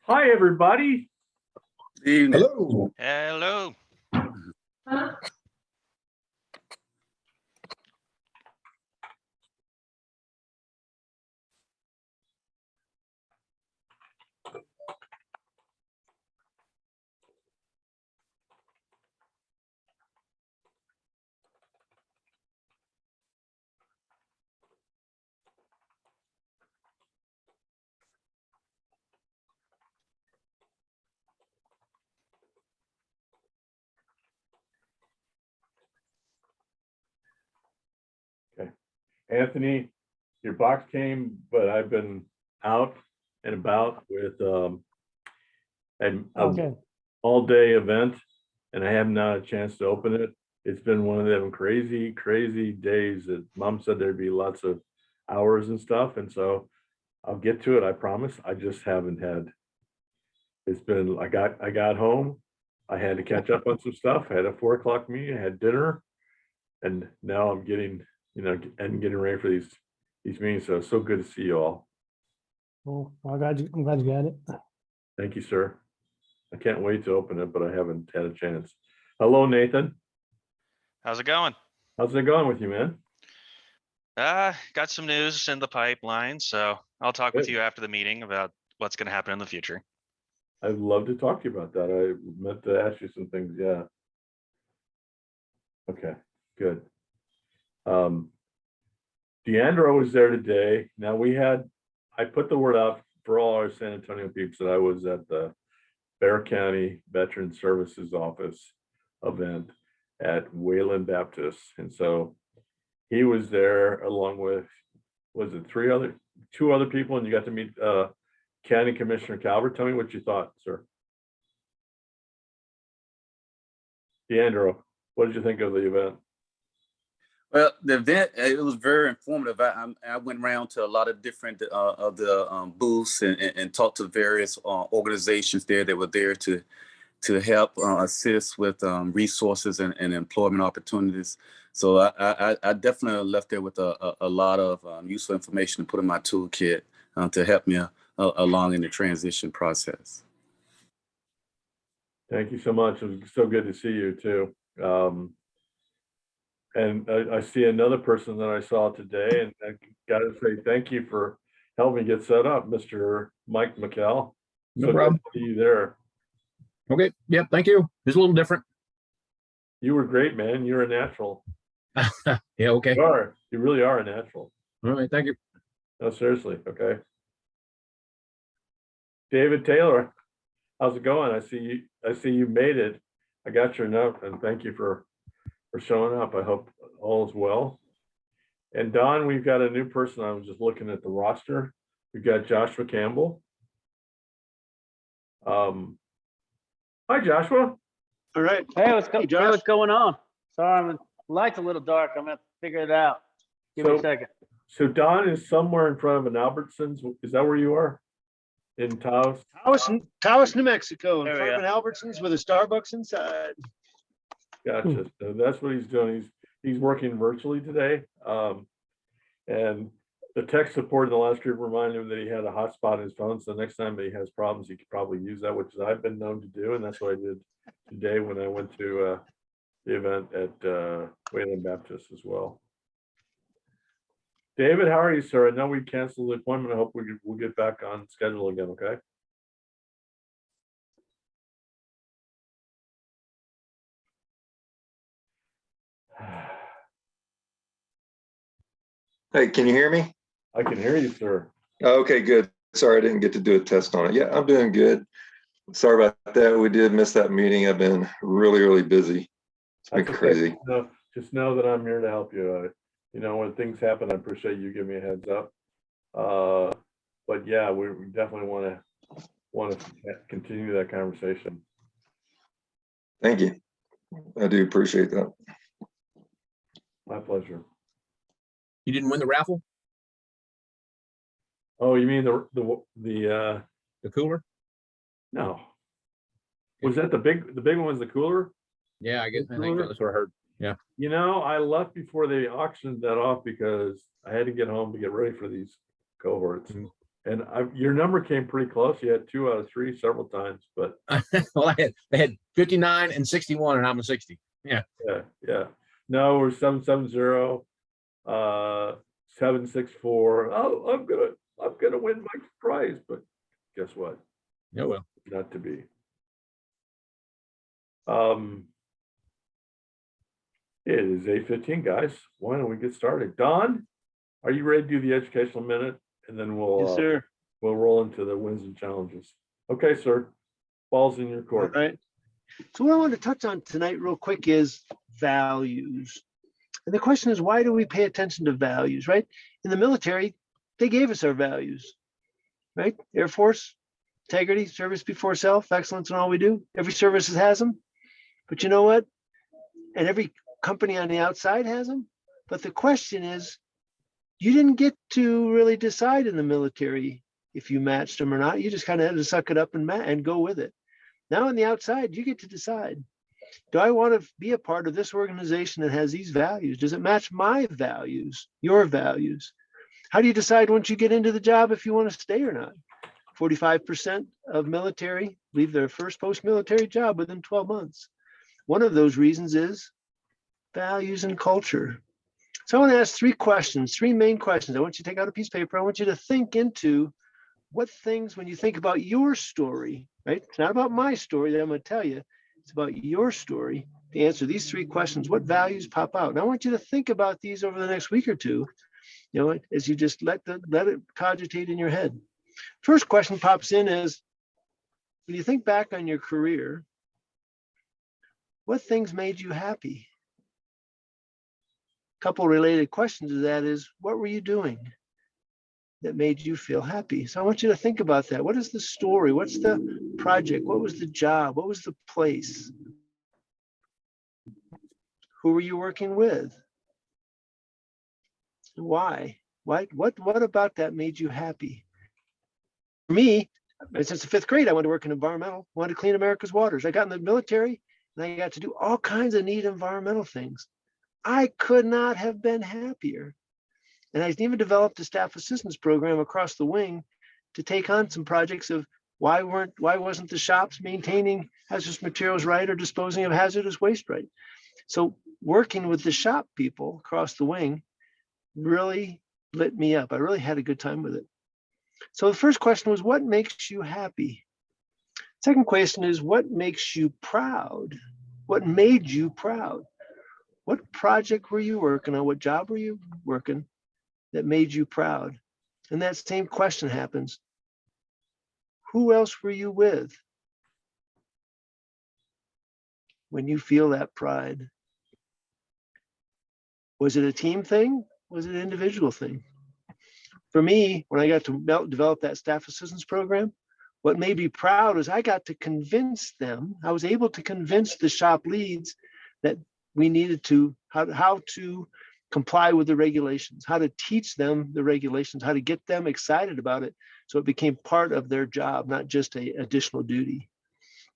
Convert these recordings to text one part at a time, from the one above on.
Hi, everybody. Evening. Hello. Hello. Okay, Anthony, your box came, but I've been out and about with an all-day event, and I haven't had a chance to open it. It's been one of them crazy, crazy days that Mom said there'd be lots of hours and stuff, and so I'll get to it. I promise. I just haven't had. It's been. I got home. I had to catch up on some stuff. I had a 4 o'clock meeting. I had dinner, and now I'm getting getting ready for these meetings. So it's so good to see you all. Well, I'm glad you got it. Thank you, sir. I can't wait to open it, but I haven't had a chance. Hello, Nathan. How's it going? How's it going with you, man? Got some news in the pipeline, so I'll talk with Good. you after the meeting about what's going to happen in the future. I'd love to talk to you about that. I meant to ask you some things. Yeah. Okay, good. Deandra was there today. Now I put the word out for all our San Antonio peeps that I was at the Bexar County Veteran Services Office event at Wayland Baptist. And so he was there along with, was it two other people, and you got to meet County Commissioner Calvert. Tell me what you thought, sir. Deandra, what did you think of the event? Well, the event, it was very informative. I went around to a lot of different of the booths and talked to various organizations there that were there to help assist with resources and employment opportunities. So I definitely left there with a lot of useful information to put in my toolkit to help me along in the transition process. Thank you so much. It was so good to see you too. And I see another person that I saw today, and I got to say thank you for helping me get set up, Mr. Mike McKell. No problem. Good to see you there. Okay. Yep. Thank you. It's a little different. You were great, man. You're a natural. Yeah. Okay. You really are a natural. All right. Thank you. No, seriously. Okay. David Taylor, how's it going? I see you made it. I got your note, and thank you for showing up. I hope all is well. And Don, we've got a new person. I was just looking at the roster. We've got Joshua Campbell. Hi, Joshua. All right. Hey, what's going on? Sorry, the light's a little dark. I'm gonna figure it out. Give me a second. So Don is somewhere in front of an Albertsons. Is that where you are? In Taos? Taos, New Mexico, in There we front of an Albertsons with a Starbucks inside. Gotcha. So that's what he's doing. He's working virtually today. And the tech support in the last group reminded him that he had a hotspot in his phone. So next time that he has problems, he could probably use that, which I've been known to do. And that's what I did today when I went to the event at Wayland Baptist as well. David, how are you, sir? I know we canceled the appointment. I hope we'll get back on schedule again, okay? Hey, can you hear me? I can hear you, sir. Okay, good. Sorry, I didn't get to do a test on it. Yeah, I'm doing good. Sorry about that. We did miss that meeting. I've been really, really busy. It's been crazy. No, just know that I'm here to help you. When things happen, I appreciate you giving me a heads up. But yeah, we definitely want to continue that conversation. Thank you. I do appreciate that. My pleasure. You didn't win the raffle? Oh, you mean the cooler? No. Was that the big one was the cooler? Yeah, I think Cooler? that's what I heard. Yeah. I left before they auctioned that off because I had to get home to get ready for these cohorts. And your number came pretty close. You had 2 out of 3 several times, but Well, they had 59 and 61, and I'm a 60. Yeah. yeah. No, we're 770, 764. Oh, I'm gonna win my prize, but guess what? Yeah, well, Not to be. It is 8:15, guys. Why don't we get started? Don, are you ready to do the educational minute? And then Yes, sir. we'll roll into the wins and challenges. Okay, sir. Ball's in your All court. right. So what I want to touch on tonight real quick is values. And the question is, why do we pay attention to values, right? In the military, they gave us our values, right? Air Force, integrity, service before self, excellence in all we do. Every service has them. But you know what? And every company on the outside has them. But the question is, you didn't get to really decide in the military if you matched them or not. You just kind of had to suck it up and go with it. Now on the outside, you get to decide. Do I want to be a part of this organization that has these values? Does it match my values, your values? How do you decide once you get into the job if you want to stay or not? 45% of military leave their first post-military job within 12 months. One of those reasons is values and culture. So I want to ask 3 questions, 3 main questions. I want you to take out a piece of paper. I want you to think into what things, when you think about your story, right? It's not about my story that I'm going to tell you. It's about your story. To answer these 3 questions, what values pop out? And I want you to think about these over the next week or two, you know, as you just let it cogitate in your head. First question pops in is, when you think back on your career, what things made you happy? A couple related questions to that is, what were you doing that made you feel happy? So I want you to think about that. What is the story? What's the project? What was the job? What was the place? Who were you working with? Why? What about that made you happy? For me, since the 5th grade, I wanted to work in environmental, wanted to clean America's waters. I got in the military and I got to do all kinds of neat environmental things. I could not have been happier. And I even developed a staff assistance program across the wing to take on some projects of why wasn't the shops maintaining hazardous materials right or disposing of hazardous waste right? So working with the shop people across the wing really lit me up. I really had a good time with it. So the first question was, what makes you happy? Second question is, what makes you proud? What made you proud? What project were you working on? What job were you working that made you proud? And that same question happens. Who else were you with when you feel that pride? Was it a team thing? Was it an individual thing? For me, when I got to develop that staff assistance program, what made me proud is I got to convince them, I was able to convince the shop leads that we needed to, how to comply with the regulations, how to teach them the regulations, how to get them excited about it. So it became part of their job, not just an additional duty,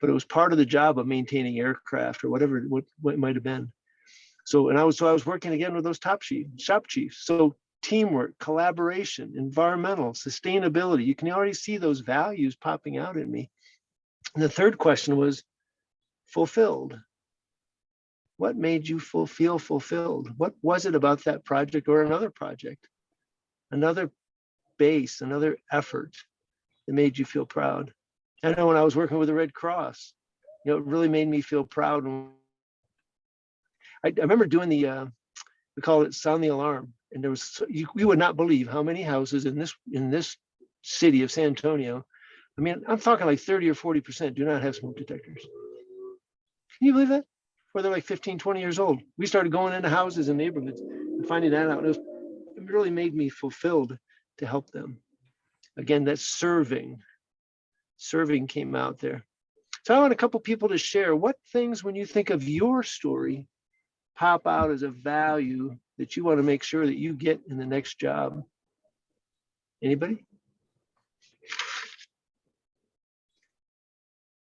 but it was part of the job of maintaining aircraft or whatever what it might have been. So I was working again with those shop chiefs. So teamwork, collaboration, environmental, sustainability. You can already see those values popping out in me. And the third question was fulfilled. What made you feel fulfilled? What was it about that project or another project, another base, another effort that made you feel proud? I know when I was working with the Red Cross, you know, it really made me feel proud. I remember doing we call it sound the alarm. And there was, you would not believe how many houses in this city of San Antonio. I mean, I'm talking like 30 or 40% do not have smoke detectors. Can you believe that? Where they're like 15, 20 years old. We started going into houses and neighborhoods and finding that out. It really made me fulfilled to help them. Again, that serving came out there. So I want a couple people to share what things, when you think of your story, pop out as a value that you want to make sure that you get in the next job. Anybody?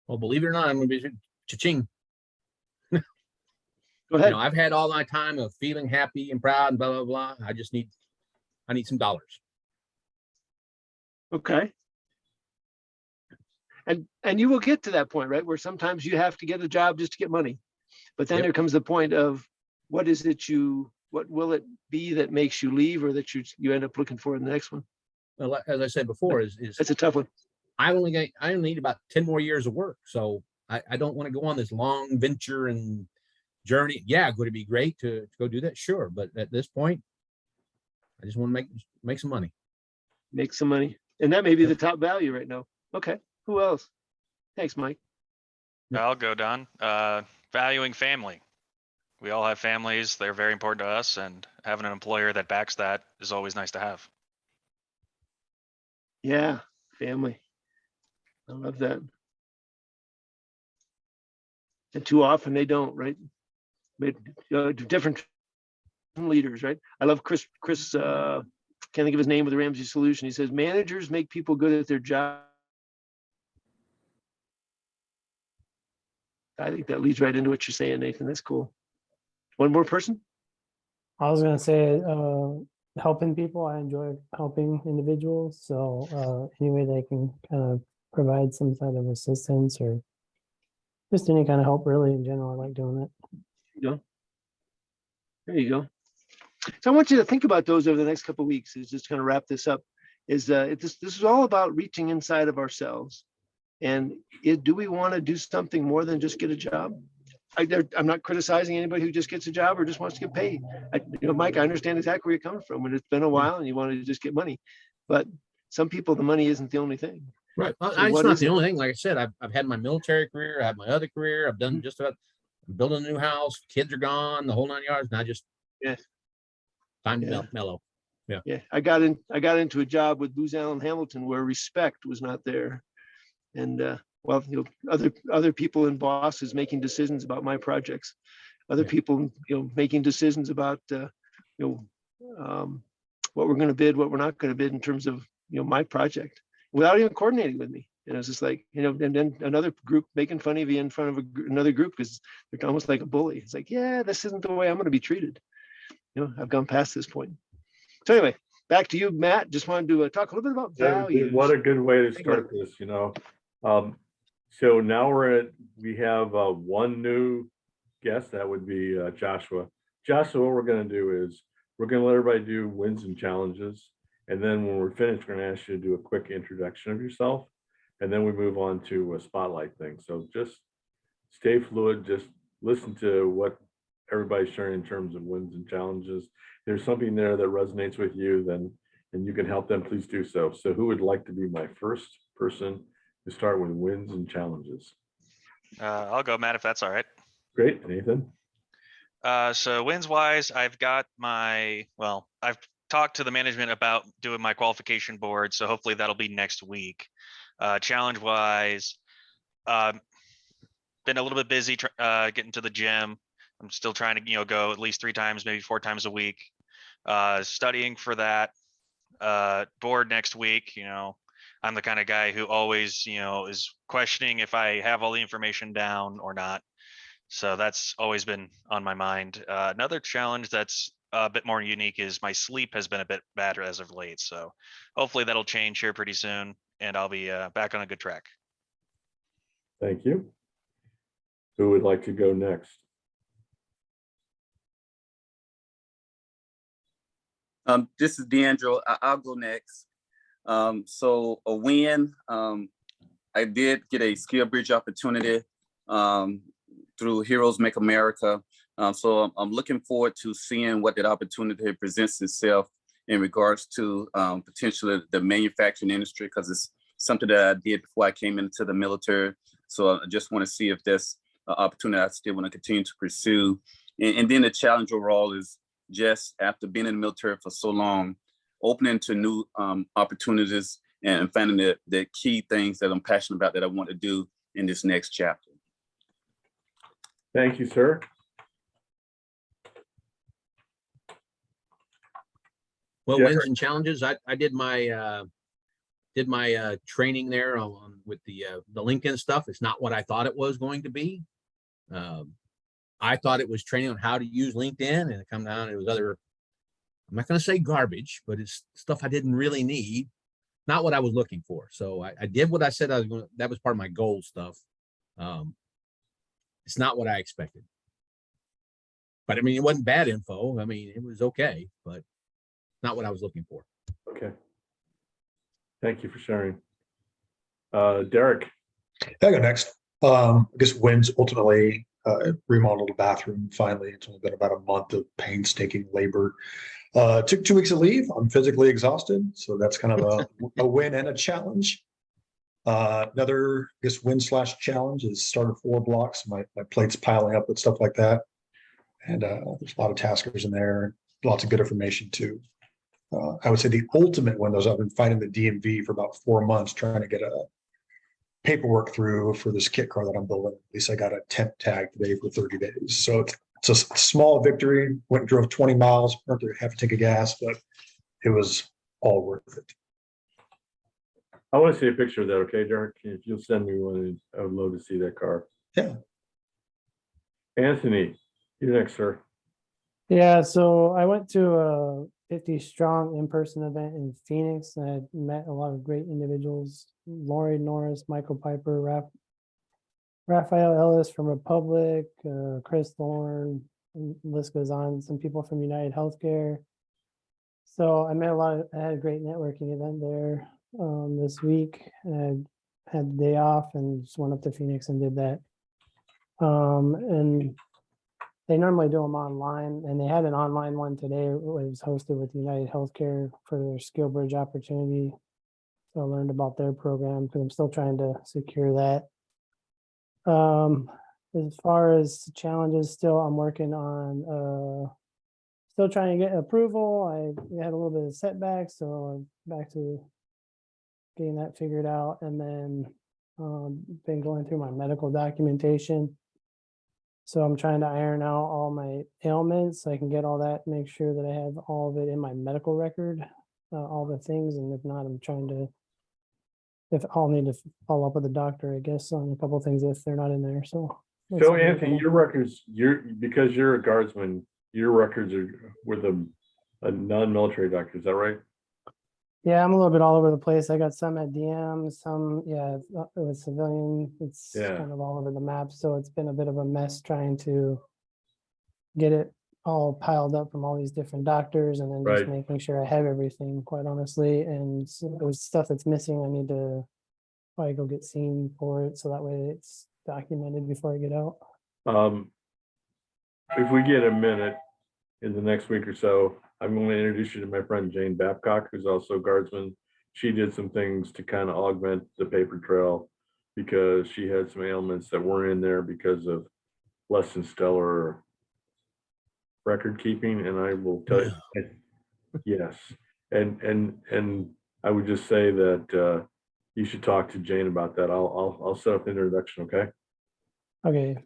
Well, believe it or not, I'm going to be cha-ching. Go ahead. You know, I've had all my time of feeling happy and proud and blah, blah, blah. I need some dollars. Okay. And you will get to that point, right? Where sometimes you have to get a job just to get money. But then Yep. there comes the point of what will it be that makes you leave, or that you end up looking for in the next one? Well, as I said before, is That's a tough one. I only need about 10 more years of work. So I don't want to go on this long venture and journey. Yeah, would it be great to go do that? Sure. But at this point, I just want to make some money. Make some money. And that may be the top value right now. Okay. Who else? Thanks, Mike. Yep. I'll go, Don. Valuing family. We all have families. They're very important to us, and having an employer that backs that is always nice to have. Yeah, family. I love that. And too often they don't, right? But different leaders, right? I love Chris, can't think of his name with the Ramsey Solution. He says, managers make people good at their job. I think that leads right into what you're saying, Nathan. That's cool. One more person? I was gonna say, helping people. I enjoy helping individuals. So any way they can kind of provide some sort of assistance or just any kind of help, really, in general, I like doing it. There you go. So I want you to think about those over the next couple of weeks. Is just kind of wrap this up. This is all about reaching inside of ourselves, and do we want to do something more than just get a job? I'm not criticizing anybody who just gets a job or just wants to get paid. Mike, I understand exactly where you're coming from. When it's been a while and you want to just get money, but some people, the money isn't the only thing. Right. Well, So it's what not is the it? only thing. Like I said, I've had my military career, I have my other career, I've done just about building a new house, kids are gone, the whole 9 yards. Now just time Yeah. to mellow. Yeah, I got into a job with Booz Allen Hamilton where respect was not there, and other people and bosses making decisions about my projects, other people making decisions about what we're going to bid, what we're not going to bid in terms of my project, without even coordinating with me. And it was just like, and then another group making fun of you in front of another group because they're almost like a bully. It's like, yeah, this isn't the way I'm going to be treated. I've gone past this point. So anyway, back to you, Matt. Just wanted to talk a little bit about values. What a good way to start this, So now we have one new guest. That would be Joshua. Joshua, what we're going to do is we're going to let everybody do wins and challenges. And then when we're finished, we're going to ask you to do a quick introduction of yourself. And then we move on to a spotlight thing. So just stay fluid. Just listen to what everybody's sharing in terms of wins and challenges. There's something there that resonates with you, and you can help them, please do so. So who would like to be my first person to start with wins and challenges? I'll go, Matt, if that's all right. Great, Nathan. So wins wise, I've talked to the management about doing my qualification board. So hopefully that'll be next week. Challenge wise, been a little bit busy getting to the gym. I'm still trying to, go at least 3 times, maybe 4 times a week. Studying for that board next week. I'm the kind of guy who always, is questioning if I have all the information down or not. So that's always been on my mind. Another challenge that's a bit more unique is my sleep has been a bit bad as of late. So hopefully that'll change here pretty soon, and I'll be back on a good track. Thank you. Who would like to go next? This is D'Angelo. I'll go next. So a win. I did get a skill bridge opportunity through Heroes Make America. So I'm looking forward to seeing what that opportunity presents itself in regards to potentially the manufacturing industry, because it's something that I did before I came into the military. So I just want to see if there's an opportunity I still want to continue to pursue. And then the challenge overall is just after being in the military for so long, opening to new opportunities and finding the key things that I'm passionate about that I want to do in this next chapter. Thank you, sir. Well, Yeah. wins and challenges. I did my training there with the LinkedIn stuff. It's not what I thought it was going to be. I thought it was training on how to use LinkedIn, and it come down, it was other, I'm not going to say garbage, but it's stuff I didn't really need. not what I was looking for. So I did what I said I was going to, that was part of my goal stuff. It's not what I expected. But I mean, it wasn't bad info. I mean, it was okay, but not what I was looking for. Okay. Thank you for sharing. Derek. I go next. I guess wins ultimately remodeled a bathroom. Finally, it's only been about a month of painstaking labor. Took 2 weeks of leave. I'm physically exhausted, so that's kind of a win and a challenge. Another, I guess, win / challenge is started 4 blocks. My plate's piling up with stuff like that, and there's a lot of taskers in there. Lots of good information too. I would say the ultimate one, though, is I've been fighting the DMV for about 4 months trying to get a paperwork through for this kit car that I'm building. At least I got a temp tag today for 30 days. So it's a small victory. Went and drove 20 miles, burned through half a tank of gas, but it was all worth it. I want to see a picture of that, okay, Derek? If you'll send me one, I would love to see that car. Yeah. Anthony, you're next, sir. Yeah, so I went to a 50 strong in-person event in Phoenix, and I met a lot of great individuals. Lori Norris, Michael Piper, Raphael Ellis from Republic, Chris Thorne, and the list goes on, some people from United Healthcare. So I met I had a great networking event there this week. And I had the day off and just went up to Phoenix and did that. And they normally do them online, and they had an online one today. It was hosted with United Healthcare for their Skill Bridge opportunity. So I learned about their program because I'm still trying to secure that. As far as challenges, still I'm working on still trying to get approval. I had a little bit of setbacks, so I'm back to getting that figured out, and then been going through my medical documentation. So I'm trying to iron out all my ailments so I can get all that, make sure that I have all of it in my medical record, all the things. And if not, I'm trying to, if I'll need to follow up with the doctor, I guess, on a couple of things if they're not in there. So Anthony, your records, because you're a guardsman, your records are with a non-military doctor, is that right? Yeah, I'm a little bit all over the place. I got some at DM, some, with civilian. It's kind of all over the map. So it's been a bit of a mess trying to get it all piled up from all these different doctors, and then just making sure I have everything, quite honestly. And so there's stuff that's missing. I need to probably go get seen for it, so that way it's documented before I get out. If we get a minute in the next week or so, I'm going to introduce you to my friend Jane Babcock, who's also a guardsman. She did some things to kind of augment the paper trail because she had some ailments that weren't in there because of less than stellar record keeping. And I will tell you, yes. And I would just say that you should talk to Jane about that. I'll set up an introduction. Okay. Okay.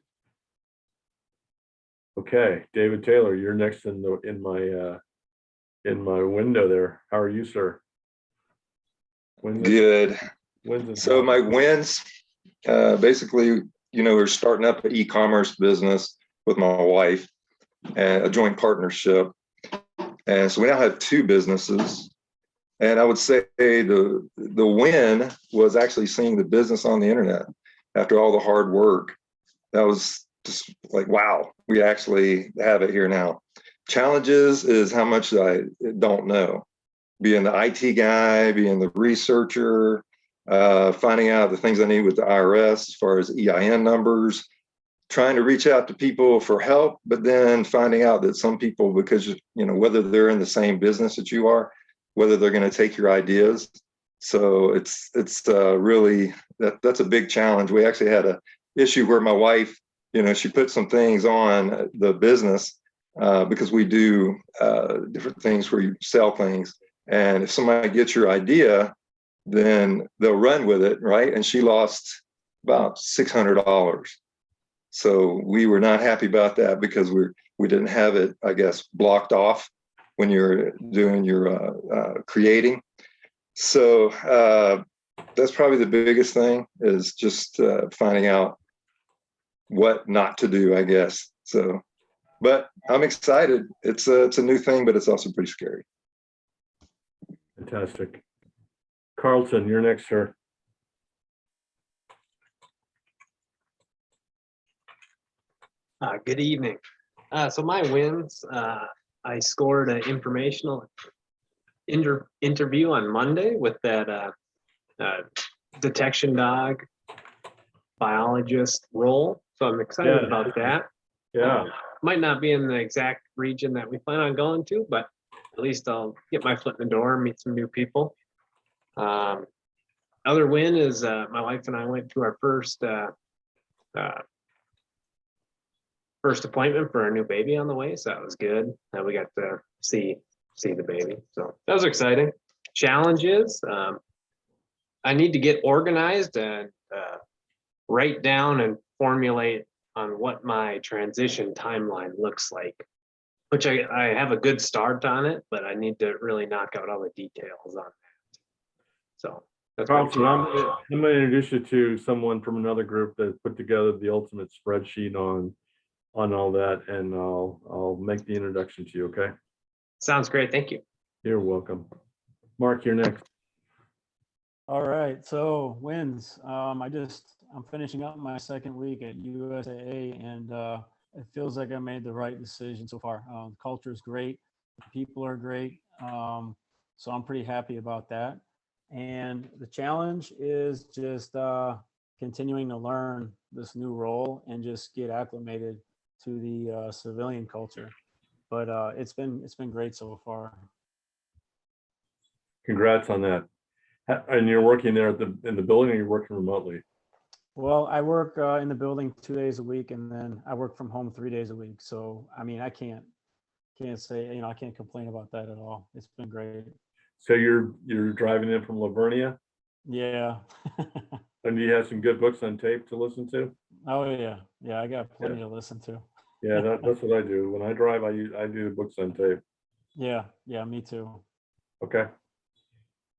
Okay, David Taylor, you're next in my window there. How are you, sir? Good. So my wins, basically, we're starting up an e-commerce business with my wife and a joint partnership. And so we now have 2 businesses. And I would say the win was actually seeing the business on the internet after all the hard work. That was just like, wow, we actually have it here now. Challenges is how much I don't know. Being the IT guy, being the researcher, finding out the things I need with the IRS as far as EIN numbers, trying to reach out to people for help, but then finding out that some people, because whether they're in the same business that you are, whether they're going to take your ideas. So it's really that's a big challenge. We actually had an issue where my wife, she put some things on the business because we do different things where you sell things. And if somebody gets your idea, then they'll run with it, right? And she lost about $600. So we were not happy about that because we didn't have it, I guess, blocked off when you're doing your creating. So that's probably the biggest thing, is just finding out what not to do, I guess. So, but I'm excited. It's a new thing, but it's also pretty scary. Fantastic. Carlton, you're next, sir. Good evening. So my wins, I scored an informational interview on Monday with that detection dog biologist role. So I'm excited Yeah. about that. Yeah, Might not be in the exact region that we plan on going to, but at least I'll get my foot in the door and meet some new people. Other win is my wife and I went to our first appointment for our new baby on the way, so that was good. And we got to see the baby, so that was exciting. Challenges, I need to get organized and write down and formulate on what my transition timeline looks like, which I have a good start on it, but I need to really knock out all the details on that. So that's my Carlton, I'm challenge. gonna introduce you to someone from another group that put together the ultimate spreadsheet on all that, and I'll make the introduction to you, okay? Sounds great, thank you. You're welcome. Mark, you're next. All right, so wins. I'm finishing up my second week at USAA, and it feels like I made the right decision so far. The culture is great, the people are great, so I'm pretty happy about that. And the challenge is just continuing to learn this new role and just get acclimated to the civilian culture. But it's been great so far. Congrats on that. And you're working there in the building, or you're working remotely? Well, I work in the building 2 days a week, and then I work from home 3 days a week. So, I mean, I can't say, I can't complain about that at all. It's been great. So you're driving in from Lavernia, Yeah. and you have some good books on tape to listen to? Oh yeah. Yeah, I got plenty to listen to. Yeah, that's what I do. When I drive, I do the books on tape. Yeah, me too. Okay.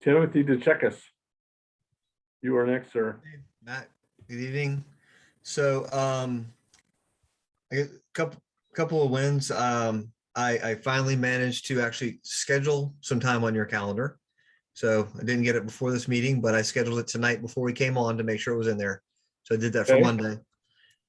Timothy DeCheckis, you are next, sir. Matt, good evening. So I get a couple of wins. I finally managed to actually schedule some time on your calendar. So I didn't get it before this meeting, but I scheduled it tonight before we came on to make sure it was in there. So I did that for Okay. Monday.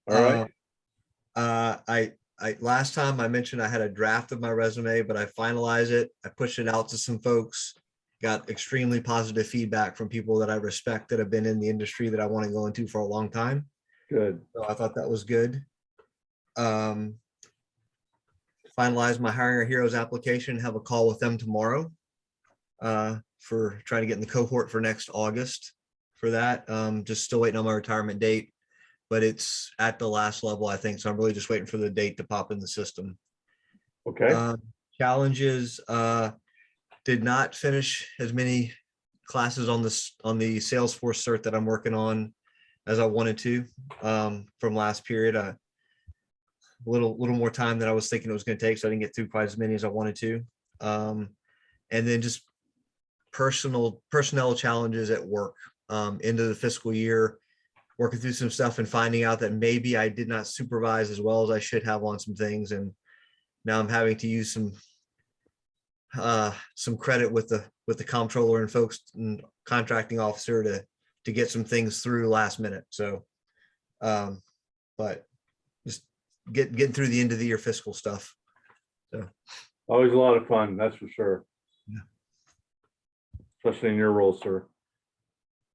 All right. I last time I mentioned I had a draft of my resume, but I finalized it. I pushed it out to some folks. Got extremely positive feedback from people that I respect that have been in the industry that I want to go into for a long time. Good. So I thought that was good. Finalized my Hiring Our Heroes application, have a call with them tomorrow for trying to get in the cohort for next August for that. Just still waiting on my retirement date, but it's at the last level, I think. So I'm really just waiting for the date to pop in the system. Okay. Challenges, did not finish as many classes on the Salesforce cert that I'm working on as I wanted to from last period. A little more time than I was thinking it was going to take, so I didn't get through quite as many as I wanted to. And then just personnel challenges at work, into the fiscal year, working through some stuff and finding out that maybe I did not supervise as well as I should have on some things, and now I'm having to use some credit with the comptroller and folks and contracting officer to get some things through last minute. So, but just getting through the end of the year fiscal stuff. So Always a lot of fun, that's for sure. Yeah. Especially in your role, sir.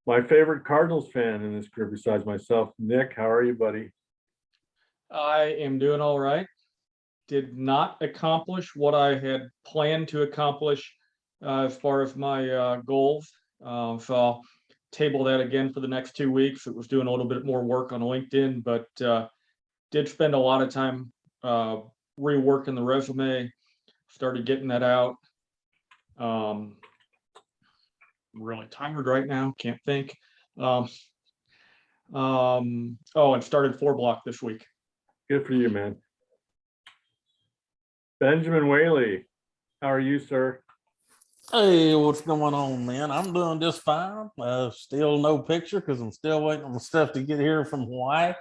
My favorite Cardinals fan in this group besides myself, Nick, how are you, buddy? I am doing all right. Did not accomplish what I had planned to accomplish as far as my goals. So I'll table that again for the next 2 weeks. It was doing a little bit more work on LinkedIn, but did spend a lot of time reworking the resume, started getting that out. I'm really tired right now, can't think. Oh, and started 4-block this week. Good for you, man. Benjamin Whaley, how are you, sir? Hey, what's going on, man? I'm doing just fine. Still no picture because I'm still waiting on the stuff to get here from Hawaii.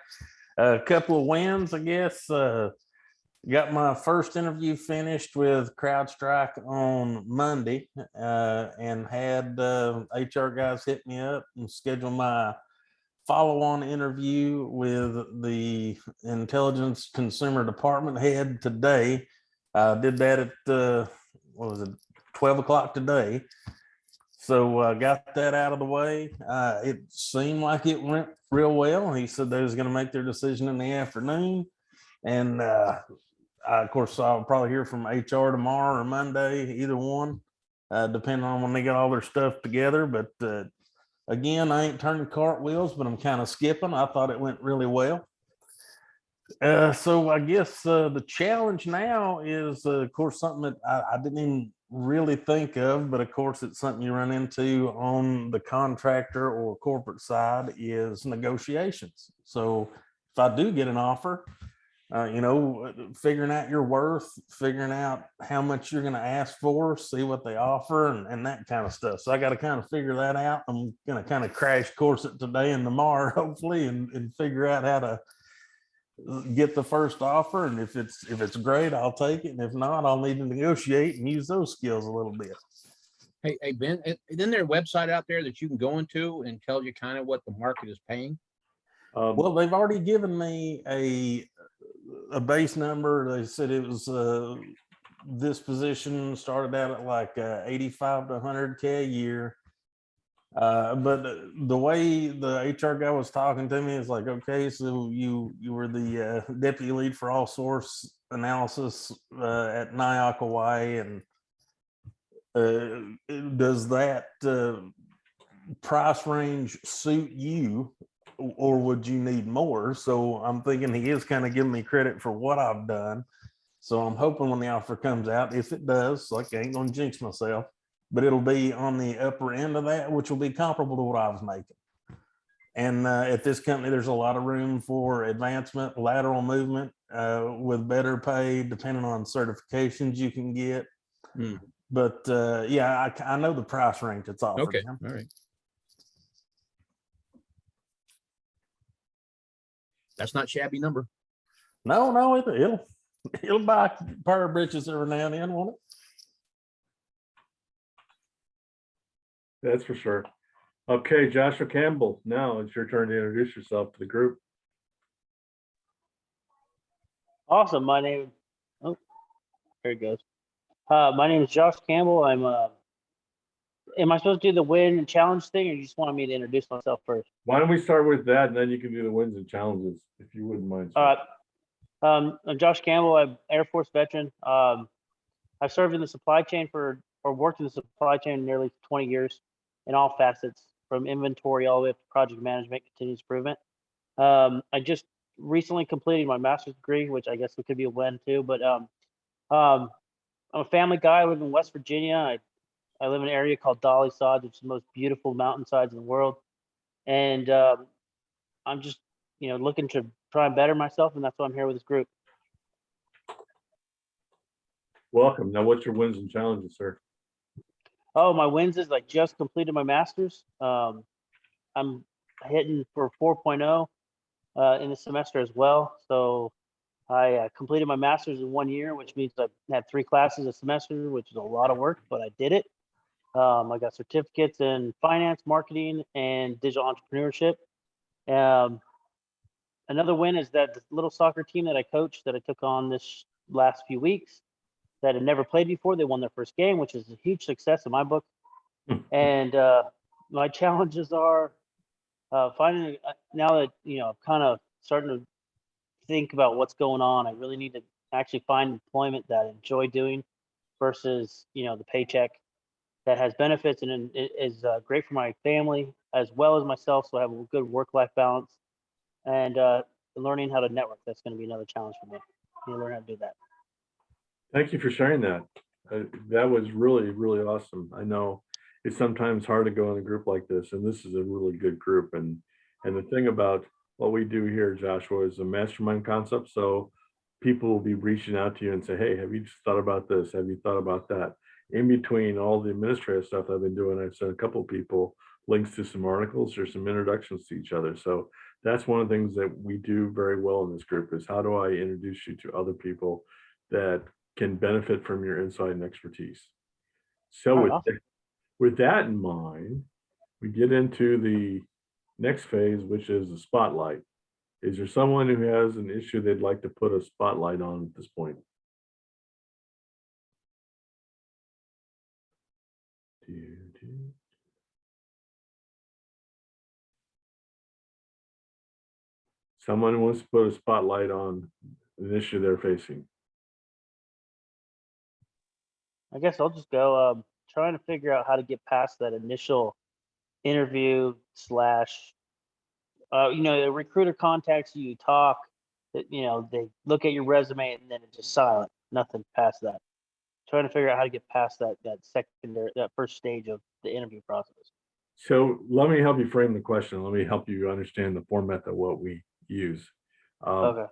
A couple of wins, I guess. got my first interview finished with CrowdStrike on Monday, and had HR guys hit me up and schedule my follow-on interview with the Intelligence Consumer Department head today. Did that at what was it, 12 o'clock today. So got that out of the way. It seemed like it went real well. He said they was going to make their decision in the afternoon, and of course I'll probably hear from HR tomorrow or Monday, either one, depending on when they get all their stuff together. But again, I ain't turning cartwheels, but I'm kind of skipping. I thought it went really well. So I guess the challenge now is, of course, something that I didn't even really think of, but of course it's something you run into on the contractor or corporate side, is negotiations. So if I do get an offer, figuring out your worth, figuring out how much you're going to ask for, see what they offer, and that kind of stuff. So I got to kind of figure that out. I'm going to kind of crash course it today and tomorrow, hopefully, and figure out how to get the first offer. And if it's great, I'll take it. And if not, I'll need to negotiate and use those skills a little bit. Hey, Ben, isn't there a website out there that you can go into and tell you kind of what the market is paying? Well, they've already given me a base number. They said it was this position started out at like 85 to 100K a year. But the way the HR guy was talking to me is like, okay, so you were the deputy lead for all source analysis at NIOC Hawaii, and does that price range suit you, or would you need more? So I'm thinking he is kind of giving me credit for what I've done. So I'm hoping when the offer comes out, if it does, like I ain't gonna jinx myself, but it'll be on the upper end of that, which will be comparable to what I was making. And at this company, there's a lot of room for advancement, lateral movement, with better pay, depending on certifications you can get. But yeah, I know the price range that's offered. Okay, all right. That's not shabby number. No, it'll buy a pair of britches every now and then, won't it? That's for sure. Okay, Joshua Campbell, now it's your turn to introduce yourself to the group. Awesome. My name, oh, there it goes. My name is Josh Campbell. I'm am I supposed to do the win and challenge thing, or you just wanted me to introduce myself first? Why don't we start with that, and then you can do the wins and challenges, if you wouldn't mind. All right. I'm Josh Campbell. I'm Air Force veteran. I've served in the supply chain or worked in the supply chain nearly 20 years in all facets, from inventory all the way up to project management, continuous improvement. I just recently completed my master's degree, which I guess it could be a win too. But I'm a family guy. I live in West Virginia. I live in an area called Dolly Sod, which is the most beautiful mountainsides in the world. And I'm just, looking to try and better myself, and that's why I'm here with this group. Welcome. Now, what's your wins and challenges, sir? Oh, my wins is I just completed my master's. I'm hitting for 4.0 in the semester as well. So I completed my master's in 1 year, which means I had 3 classes a semester, which is a lot of work, but I did it. I got certificates in finance, marketing, and digital entrepreneurship. Another win is that the little soccer team that I coached, that I took on this last few weeks, that had never played before, they won their first game, which is a huge success in my book. And my challenges are finding, now that, I'm kind of starting to think about what's going on, I really need to actually find employment that I enjoy doing versus, the paycheck that has benefits and is great for my family as well as myself. So I have a good work-life balance, and learning how to network. That's going to be another challenge for me. Learn how to do that. Thank you for sharing that. That was really, really awesome. I know it's sometimes hard to go in a group like this, and this is a really good group. And the thing about what we do here, Joshua, is a mastermind concept. So people will be reaching out to you and say, hey, have you thought about this? Have you thought about that? in between all the administrative stuff I've been doing, I've sent a couple of people links to some articles or some introductions to each other. So that's one of the things that we do very well in this group is how do I introduce you to other people that can benefit from your insight and expertise. So All right, awesome. with that in mind, we get into the next phase, which is the spotlight. Is there someone who has an issue they'd like to put a spotlight on at this point? Someone who wants to put a spotlight on an issue they're facing. I guess I'll just go trying to figure out how to get past that initial interview slash, a recruiter contacts you, you talk, they look at your resume and then it's just silent, nothing past that. Trying to figure out how to get past that first stage of the interview process. So let me help you frame the question. Let me help you understand the format of what we use. Okay.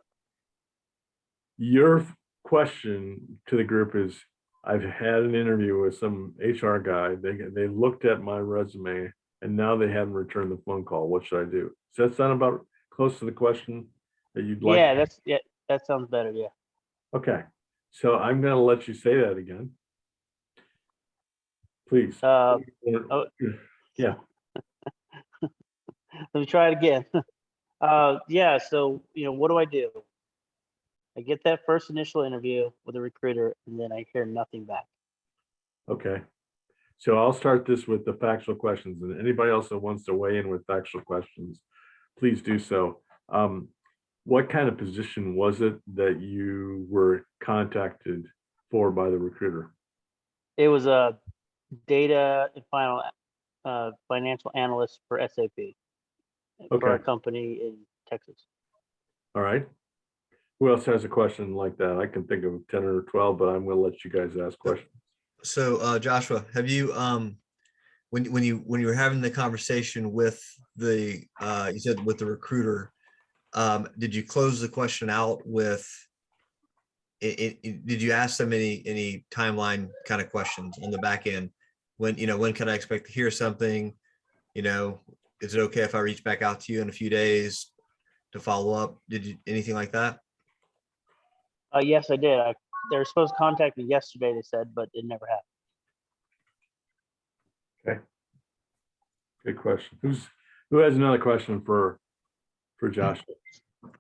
Your question to the group is, I've had an interview with some HR guy. They looked at my resume and now they haven't returned the phone call. What should I do? Does that sound about close to the question that you'd like? Yeah, that sounds better. Yeah. Okay. So I'm going to let you say that again. Please. Oh, yeah. let me try it again. Yeah. So, what do I do? I get that first initial interview with a recruiter and then I hear nothing back. Okay. So I'll start this with the factual questions, and anybody else that wants to weigh in with factual questions, please do so. What kind of position was it that you were contacted for by the recruiter? It was a data and financial analyst for SAP for a Okay. company in Texas. All right. Who else has a question like that? I can think of 10 or 12, but I'm going to let you guys ask questions. So Joshua, have you when you were having the conversation with the you said with the recruiter, did you close the question out with did you ask them any timeline kind of questions on the back end? When can I expect to hear something? Is it okay if I reach back out to you in a few days to follow up? Did you anything like that? Yes, I did. They were supposed to contact me yesterday, they said, but it never happened. Okay. Good question. Who has another question for Josh?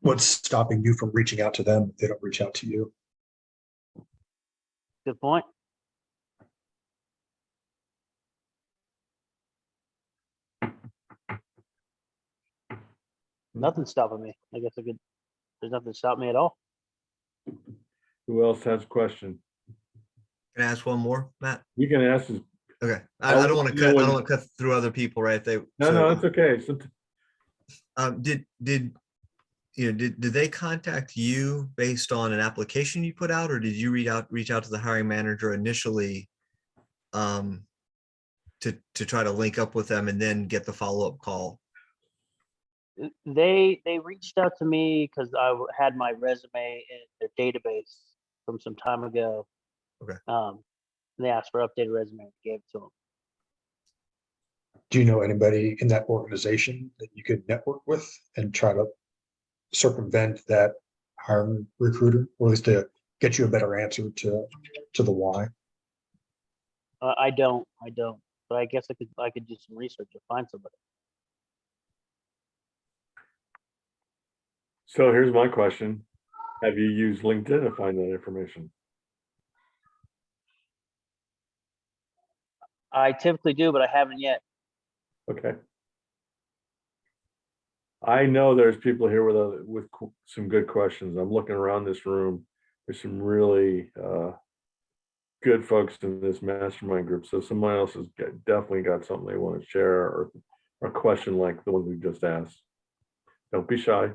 What's stopping you from reaching out to them if they don't reach out to you? Good point. Nothing's stopping me. I guess there's nothing to stop me at all. Who else has a question? Can I ask one more, Matt? You can ask this. Okay. I don't want to cut. I don't want to cut through other people, right? No, it's okay. Did they contact you based on an application you put out, or did you reach out to the hiring manager initially to try to link up with them and then get the follow-up call? They reached out to me because I had my resume in their database from some time ago. Okay. They asked for updated resume and gave it to them. Do you know anybody in that organization that you could network with and try to circumvent that hiring recruiter, or at least to get you a better answer to the why? I don't, but I guess I could do some research to find somebody. So here's my question. Have you used LinkedIn to find that information? I typically do, but I haven't yet. Okay. I know there's people here with some good questions. I'm looking around this room. There's some really good folks in this mastermind group. So someone else has definitely got something they want to share or a question like the one we just asked. Don't be shy.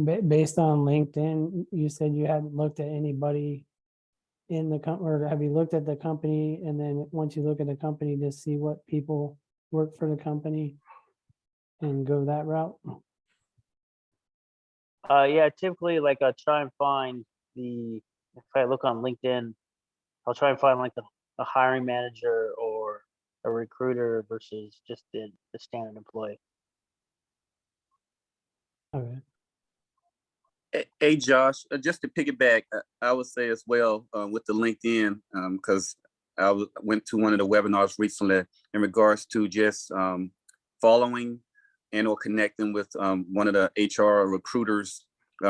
Based on LinkedIn, you said you hadn't looked at anybody in the company, or have you looked at the company and then once you look at the company to see what people work for the company and go that route? Yeah, typically like I try and find if I look on LinkedIn, I'll try and find like a hiring manager or a recruiter versus just the standard employee. Okay. Hey, Josh, just to piggyback, I would say as well with the LinkedIn, because went to one of the webinars recently in regards to just following and or connecting with one of the HR recruiters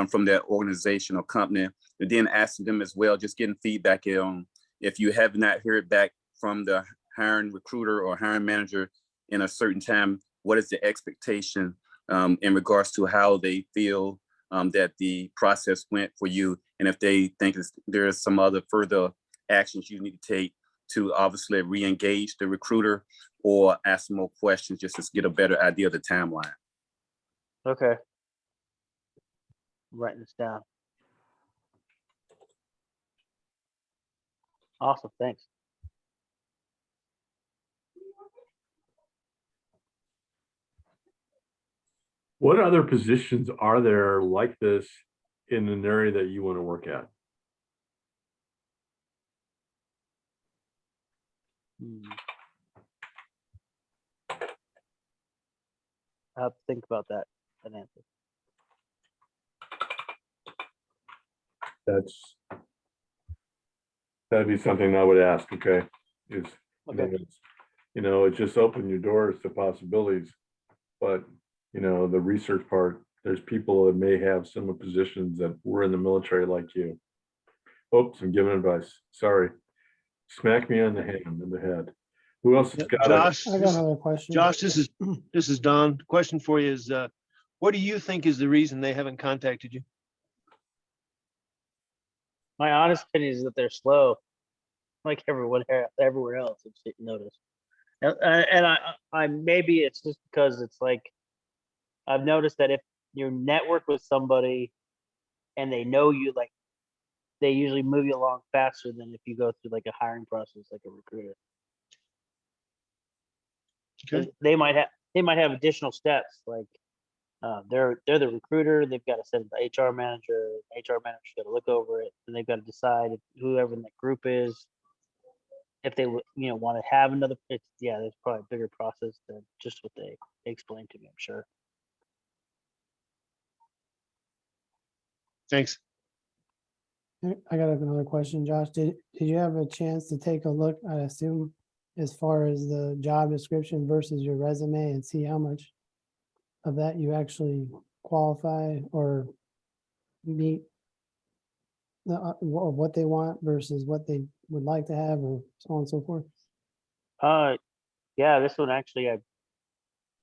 from that organization or company, and then asking them as well, just getting feedback on if you have not heard back from the hiring recruiter or hiring manager in a certain time, what is the expectation in regards to how they feel that the process went for you, and if they think there is some other further actions you need to take to obviously re-engage the recruiter or ask more questions just to get a better idea of the timeline. Okay. I'm writing this down. Awesome, thanks. What other positions are there like this in an area that you want to work at? I have to think about that answer. That'd be something I would ask. Okay, Okay. It just opened your doors to possibilities, but the research part, there's people that may have similar positions that were in the military like you. Oops, I'm giving advice. Sorry. Smack me on the head. Who else has got Josh, I got another question. Josh, this is Don. The question for you is, what do you think is the reason they haven't contacted you? My honest opinion is that they're slow, like everywhere else. I've noticed, and I maybe it's just because it's like I've noticed that if you network with somebody and they know you, like they usually move you along faster than if you go through like a hiring process, like a recruiter. Okay. They might have additional steps, like they're the recruiter. They've got to send it to the HR manager. HR manager's got to look over it, and they've got to decide if whoever in that group is, if they want to have another. There's probably a bigger process than just what they explained to me, I'm sure. Thanks. I got another question, Josh. Did you have a chance to take a look, I assume, as far as the job description versus your resume and see how much of that you actually qualify or meet what they want versus what they would like to have, or so on and so forth? Yeah, this one actually I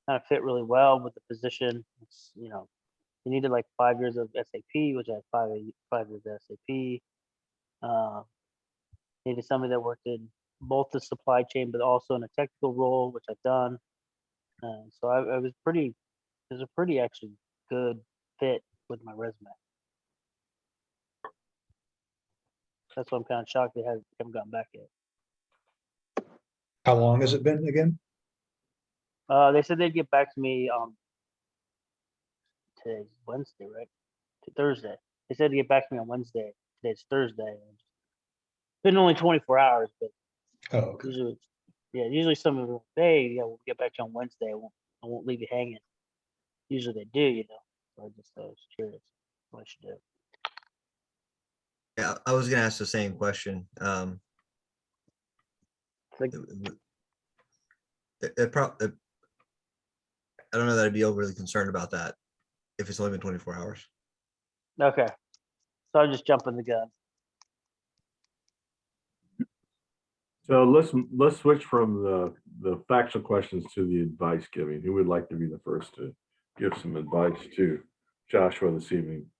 kind of fit really well with the position. It's you needed like 5 years of SAP, which I had 5 years of SAP. Needed somebody that worked in both the supply chain, but also in a technical role, which I've done. So I was it was a pretty actually good fit with my resume. That's why I'm kind of shocked they haven't gotten back yet. How long has it been again? They said they'd get back to me today's Wednesday, right? Thursday. They said to get back to me on Wednesday. Today's Thursday. It's been only 24 hours, but okay. Usually some of them, hey, we'll get back to you on Wednesday. I won't leave you hanging. Usually they do, So I was curious what I should do. Yeah, I was gonna ask the same question. I don't know that I'd be overly concerned about that if it's only been 24 hours. Okay. So I'm just jumping the gun. So let's switch from the factual questions to the advice giving. Who would like to be the first to give some advice to Joshua this evening?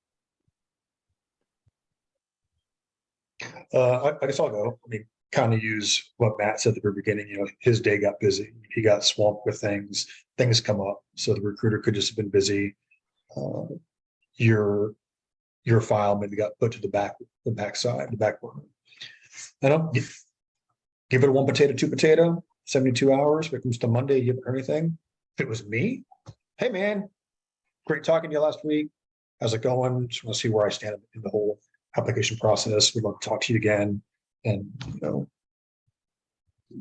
I guess I'll go. I mean, kind of use what Matt said at the very beginning. His day got busy. He got swamped with things. Things come up. So the recruiter could just have been busy. Your file maybe got put to the back burner. I don't give it a 1 potato, 2 potato, 72 hours. If it comes to Monday, you haven't heard anything. If it was me, hey man, great talking to you last week. how's it going? Just want to see where I stand in the whole application process. We'd love to talk to you again and,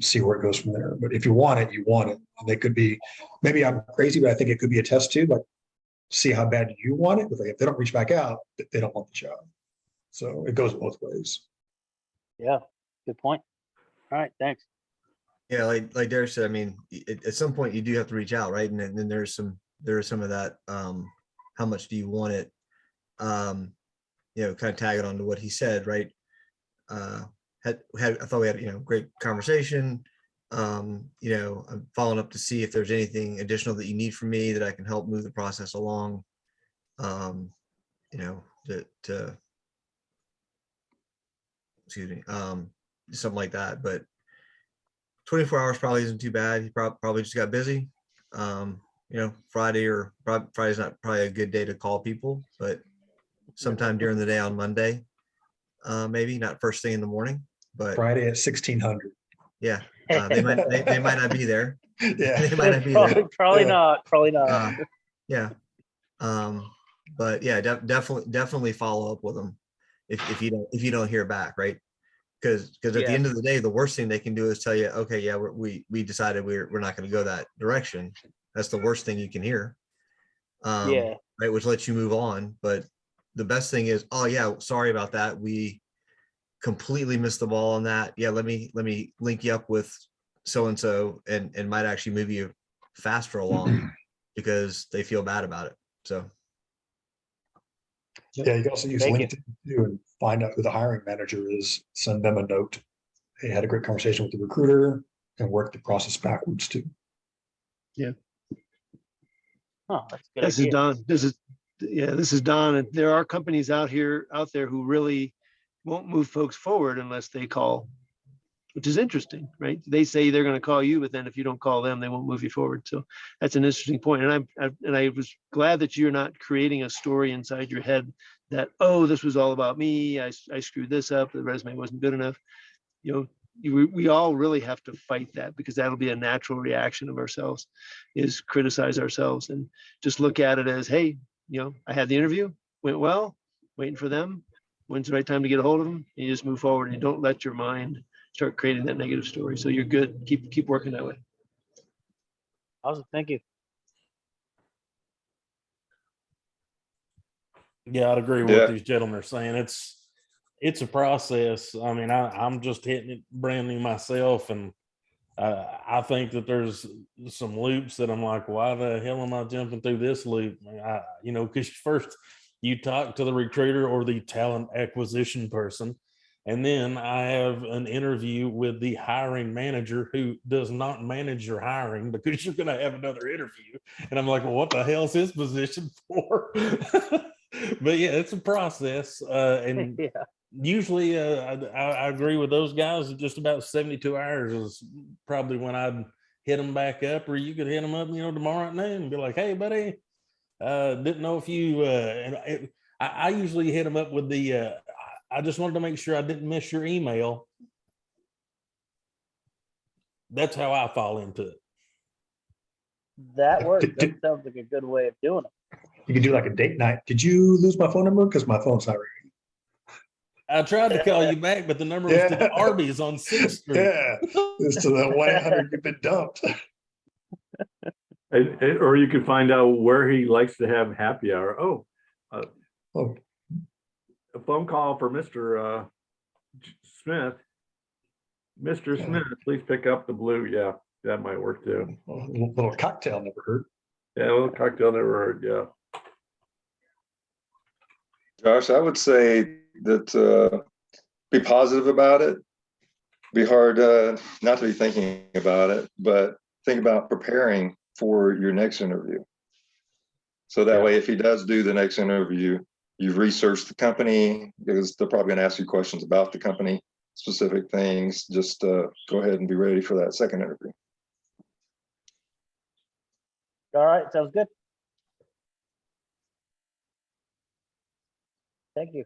see where it goes from there. But if you want it, you want it. And they could be, maybe I'm crazy, but I think it could be a test too, like see how bad you want it. If they don't reach back out, they don't want the job. So it goes both ways. Yeah, good point. All right, thanks. Yeah, like Derek said, I mean, at some point you do have to reach out, right? And then there is some of that. How much do you want it? Kind of tag it on to what he said, right? I thought we had great conversation. I'm following up to see if there's anything additional that you need from me that I can help move the process along. To excuse me, something like that. But 24 hours probably isn't too bad. He probably just got busy. Friday's not probably a good day to call people, but sometime during the day on Monday, maybe not first thing in the morning, but Friday at 1600. Yeah, they might not be there. Yeah, they might not be there. Probably not. Probably not. Yeah, but yeah, definitely follow up with them if you don't hear back, right? Because at the end of the day, the worst thing they can do is tell you, okay, yeah, we decided we're not going to go that direction. That's the worst thing you can hear. Right, which lets you move on. But the best thing is, oh yeah, sorry about that. We completely missed the ball on that. Yeah, let me link you up with so and so, and might actually move you faster along because they feel bad about it. So yeah, you can also use LinkedIn too and find out who the hiring manager is. Send them a note. They had a great conversation with the recruiter and work the process backwards too. Yeah. Oh, that's a good This idea. is Don. This is Don. And there are companies out there who really won't move folks forward unless they call, which is interesting, right? They say they're going to call you, but then if you don't call them, they won't move you forward. So that's an interesting point. And I was glad that you're not creating a story inside your head that, oh, this was all about me. I screwed this up. The resume wasn't good enough. We all really have to fight that, because that'll be a natural reaction of ourselves, is criticize ourselves and just look at it as, hey, I had the interview, went well, waiting for them. When's the right time to get a hold of them? You just move forward and you don't let your mind start creating that negative story. So you're good. Keep working that way. Awesome. Thank you. Yeah, I'd agree with what these gentlemen are saying. It's a process. I mean, I'm just hitting it brand new myself, and I think that there's some loops that I'm like, why the hell am I jumping through this loop? Because first you talk to the recruiter or the talent acquisition person, and then I have an interview with the hiring manager who does not manage your hiring, because you're going to have another interview. And I'm like, well, what the hell is this position for? But yeah, it's a process. And usually I agree with those guys. Just about 72 hours is probably when I'd hit them back up, or you could hit them up, tomorrow at noon and be like, hey, buddy, didn't know if you, I usually hit them up with the, I just wanted to make sure I didn't miss your email. That's how I fall into it. That works. That sounds like a good way of doing it. You can do like a date night. Did you lose my phone number? Because my phone's not ringing. I tried to call you back, but the number was to the Arby's on 6th Street. Yeah, it's to the 1-800 you've been dumped. Or you could find out where he likes to have happy hour. A phone call for Mr. Smith. Mr. Smith, please pick up the blue. Yeah, that might work too. A little cocktail never hurt. Yeah, a little cocktail never hurt. Yeah. Josh, I would say that be positive about it. Be hard not to be thinking about it, but think about preparing for your next interview. So that way, if he does do the next interview, you've researched the company, because they're probably going to ask you questions about the company, specific things. Just go ahead and be ready for that second interview. All right. Sounds good. Thank you.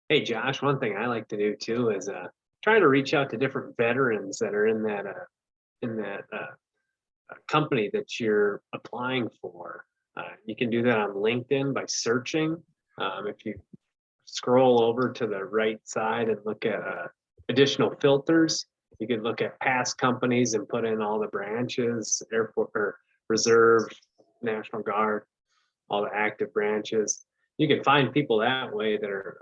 Hey, Josh, one thing I like to do too is try to reach out to different veterans that are in that company that you're applying for. You can do that on LinkedIn by searching. If you scroll over to the right side and look at additional filters, you can look at past companies and put in all the branches, airport or reserve, National Guard, all the active branches. You can find people that way that are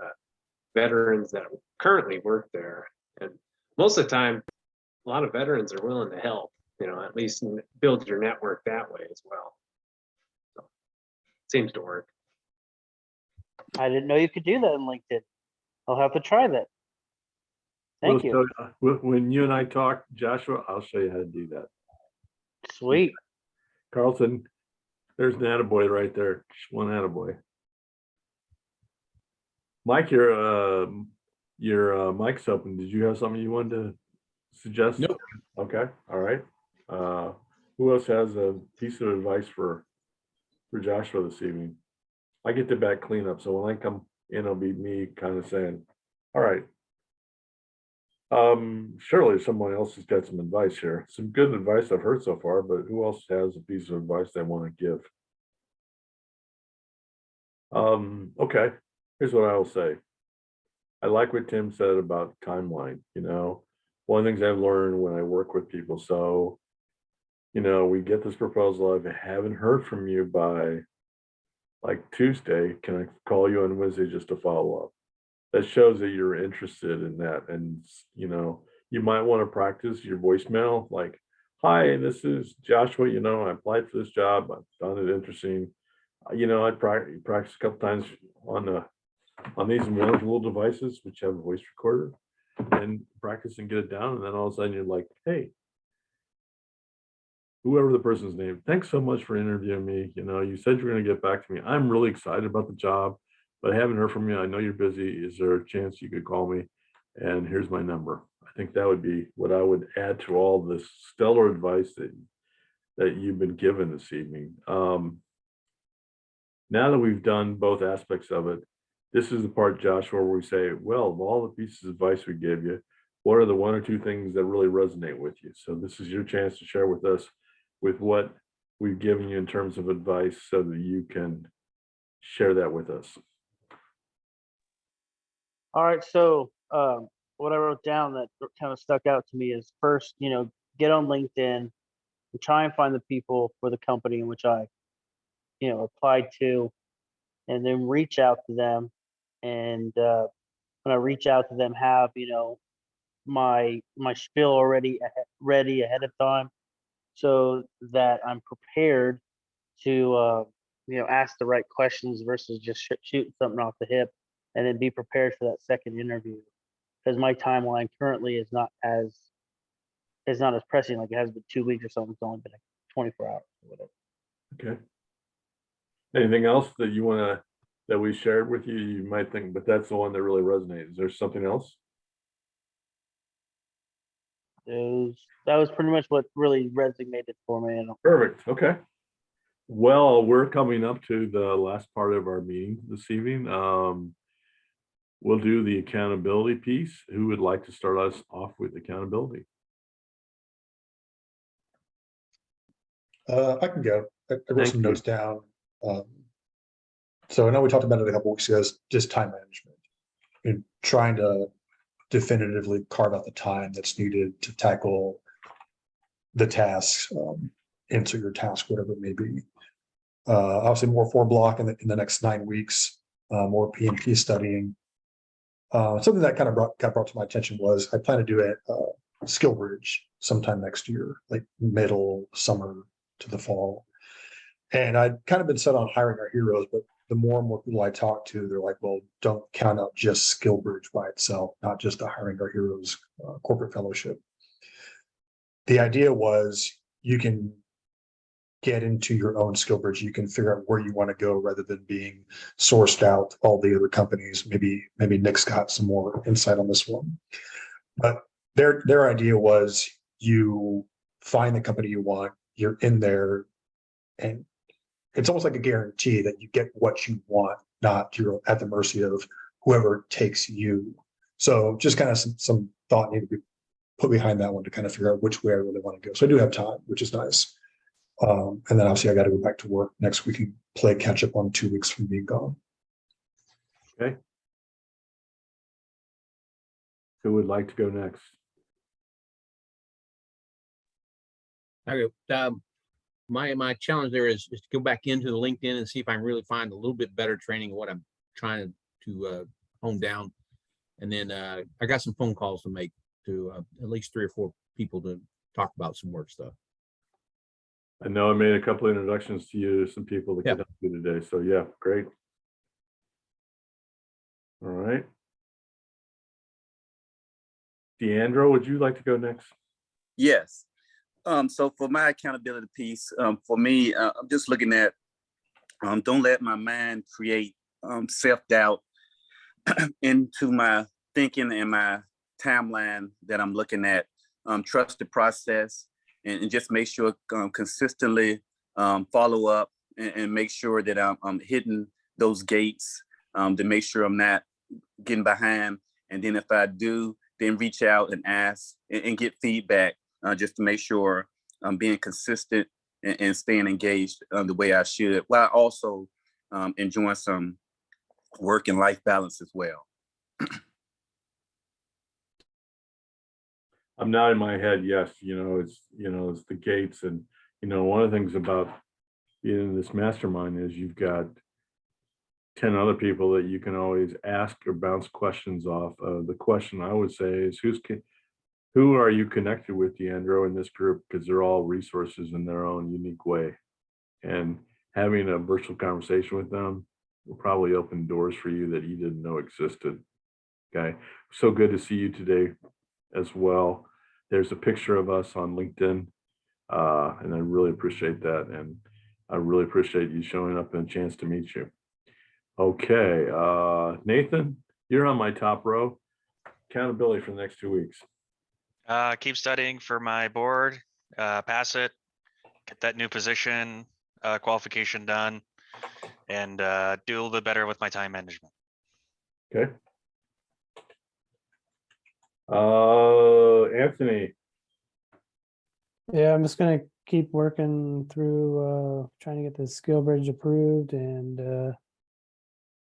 veterans that currently work there. And most of the time, a lot of veterans are willing to help, at least build your network that way as well. So, seems to work. I didn't know you could do that in LinkedIn. I'll have to try that. Thank you. So, when you and I talk, Joshua, I'll show you how to do that. Sweet. Carlton, there's an attaboy right there. Just one attaboy. Mike, your mic's open. Did you have something you wanted to suggest? Nope. Okay. All right. Who else has a piece of advice for Joshua this evening? I get the back cleanup, so when I come in, it'll be me kind of saying, all right. Surely someone else has got some advice here. Some good advice I've heard so far, but who else has a piece of advice they want to give? Okay, here's what I will say. I like what Tim said about timeline. One of the things I've learned when I work with people, so we get this proposal. If I haven't heard from you by like Tuesday, can I call you on Wednesday just to follow up? That shows that you're interested in that. And, you might want to practice your voicemail like, hi, this is Joshua. I applied for this job. I found it interesting. I practice a couple times on these wonderful little devices, which have a voice recorder, and practice and get it down. And then all of a sudden you're like, hey, whoever the person's name, thanks so much for interviewing me. You said you're going to get back to me. I'm really excited about the job, but I haven't heard from you. I know you're busy. Is there a chance you could call me? And here's my number. I think that would be what I would add to all this stellar advice that you've been given this evening. Now that we've done both aspects of it, this is the part, Joshua, where we say, well, of all the pieces of advice we gave you, what are the one or two things that really resonate with you? So this is your chance to share with us with what we've given you in terms of advice so that you can share that with us. All right. So what I wrote down that kind of stuck out to me is first, get on LinkedIn and try and find the people for the company in which I, applied to, and then reach out to them. And when I reach out to them, have, my spiel already ready ahead of time so that I'm prepared to, ask the right questions versus just shooting something off the hip, and then be prepared for that second interview. Because my timeline currently is not as pressing like it has been 2 weeks or something. It's only been like 24 hours or whatever. Okay. Anything else that that we shared with you? You might think, but that's the one that really resonates. Is there something else? That was pretty much what really resonated for me. Perfect. Okay. Well, we're coming up to the last part of our meeting this evening. We'll do the accountability piece. Who would like to start us off with accountability? I can go. I wrote some notes down. So I know we talked about it a couple weeks ago, just time management and trying to definitively carve out the time that's needed to tackle the tasks, answer your task, whatever it may be. Obviously more 4-block in the next 9 weeks, more PMP studying. Something that kind of got brought to my attention was I plan to do a skill bridge sometime next year, like middle summer to the fall. And I'd kind of been set on hiring our heroes, but the more and more people I talk to, they're like, well, don't count out just skill bridge by itself, not just the hiring our heroes corporate fellowship. The idea was you can get into your own skill bridge. You can figure out where you want to go rather than being sourced out all the other companies. Maybe Nick's got some more insight on this one. But their idea was you find the company you want, you're in there, and it's almost like a guarantee that you get what you want, not you're at the mercy of whoever takes you. So just kind of some thought need to be put behind that one to kind of figure out which way I really want to go. So I do have time, which is nice. And then obviously I got to go back to work next week and play catch up on 2 weeks from being gone. Okay. Who would like to go next? Okay. My challenge there is to go back into the LinkedIn and see if I can really find a little bit better training of what I'm trying to hone down. And then I got some phone calls to make to at least 3 or 4 people to talk about some work stuff. I know I made a couple of introductions to you, some people that could help you today. So yeah, great. All right. Deandro, would you like to go next? Yes. So for my accountability piece, for me, I'm just looking at don't let my mind create self-doubt into my thinking and my timeline that I'm looking at. Trust the process and just make sure consistently follow up and make sure that I'm hitting those gates to make sure I'm not getting behind. And then if I do, then reach out and ask and get feedback just to make sure I'm being consistent and staying engaged the way I should, while also enjoying some work and life balance as well. I'm nodding my head. Yes, it's the gates, and one of the things about being in this mastermind is you've got 10 other people that you can always ask or bounce questions off. The question I would say is who are you connected with, Deandro, in this group? Because they're all resources in their own unique way, and having a virtual conversation with them will probably open doors for you that you didn't know existed. Okay, so good to see you today as well. There's a picture of us on LinkedIn, and I really appreciate that, and I really appreciate you showing up and a chance to meet you. Okay, Nathan, you're on my top row. Accountability for the next 2 weeks. Keep studying for my board, pass it, get that new position qualification done, and do a little bit better with my time management. Okay. Anthony. Yeah, I'm just gonna keep working through trying to get the skill bridge approved and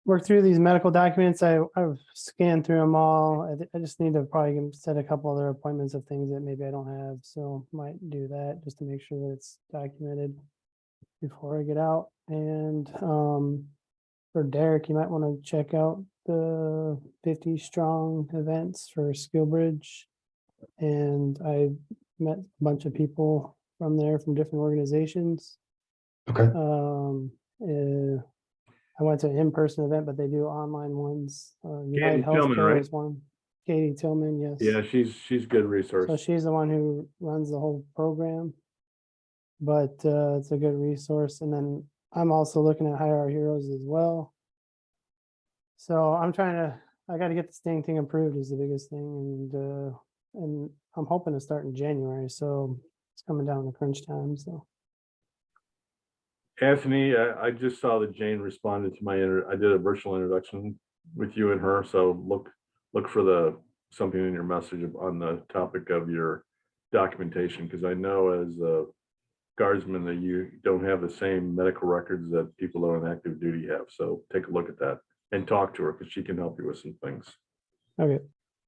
work through these medical documents. I've scanned through them all. I just need to probably set a couple other appointments of things that maybe I don't have, so might do that just to make sure that it's documented before I get out. And for Derek, you might want to check out the 50 strong events for Skill Bridge. And I met a bunch of people from there from different organizations. Okay. I went to an in-person event, but they do online ones. Katie United Tillman, Healthcare right? is one. Katie Tillman, yes. Yeah, she's a good resource. So she's the one who runs the whole program, but it's a good resource. And then I'm also looking at Hire Our Heroes as well. So I got to get this thing approved is the biggest thing. And I'm hoping to start in January. So it's coming down to crunch time. So. Anthony, I just saw that Jane responded to my I did a virtual introduction with you and her. So look for something in your message on the topic of your documentation, because I know as a guardsman that you don't have the same medical records that people on active duty have. So take a look at that and talk to her, because she can help you with some things. Okay.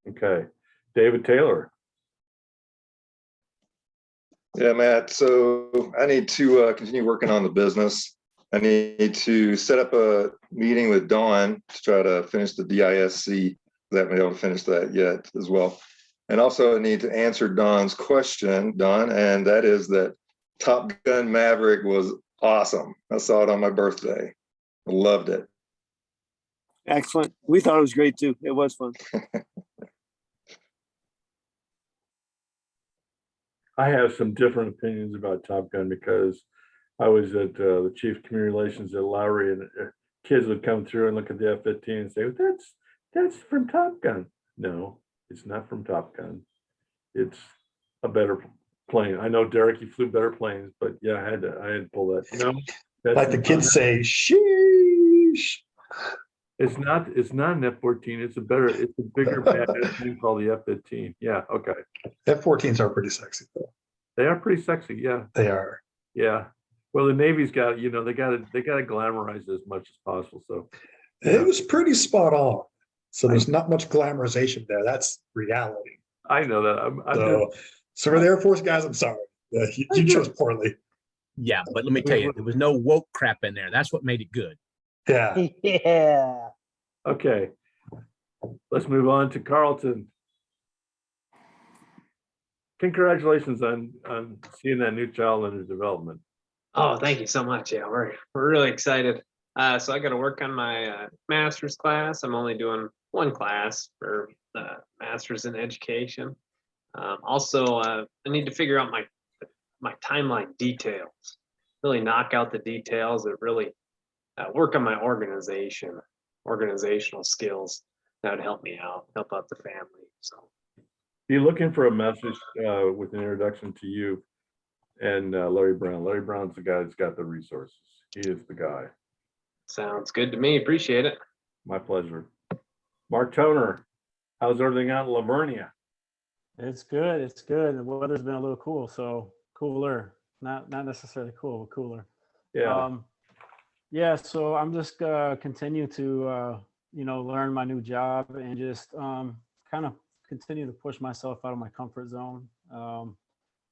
Okay. David Taylor. Yeah, Matt. So I need to continue working on the business. I need to set up a meeting with Dawn to try to finish the DISC. I haven't been able to finish that yet as well. And also I need to answer Dawn's question, Dawn, and that is that Top Gun Maverick was awesome. I saw it on my birthday. I loved it. Excellent. We thought it was great too. It was fun. I have some different opinions about Top Gun, because I was at the chief community relations at Lowry, and kids would come through and look at the F-15 and say, well, that's from Top Gun. No, it's not from Top Gun. It's a better plane. I know, Derek, you flew better planes, but yeah, I had to pull that. No, like the kids say, sheesh. It's not an F-14. It's a bigger badass thing called the F-15. Yeah, okay. F-14s are pretty sexy though. They are pretty sexy, yeah. They are. Yeah. Well, the Navy's got, they gotta glamorize it as much as possible. So It was pretty spot on. So there's not much glamorization there. That's reality. I know that. So for the Air Force guys, I'm sorry. You chose poorly. Yeah, but let me tell you, there was no woke crap in there. That's what made it good. Yeah. Yeah. Okay. Let's move on to Carlton. Congratulations on seeing that new child under development. Oh, thank you so much. Yeah, we're really excited. So I got to work on my master's class. I'm only doing one class for master's in education. Also, I need to figure out my timeline details. Really knock out the details that really work on my organizational skills. That would help me out, help out the family. So. Be looking for a message with an introduction to you and Larry Brown. Larry Brown's the guy that's got the resources. He is the guy. Sounds good to me. Appreciate it. My pleasure. Mark Toner, how's everything out in Lavernia? It's good. It's good. The weather's been a little cool, so cooler. Not necessarily cool, but cooler. Yeah. Yeah. So I'm just continue to learn my new job and just kind of continue to push myself out of my comfort zone,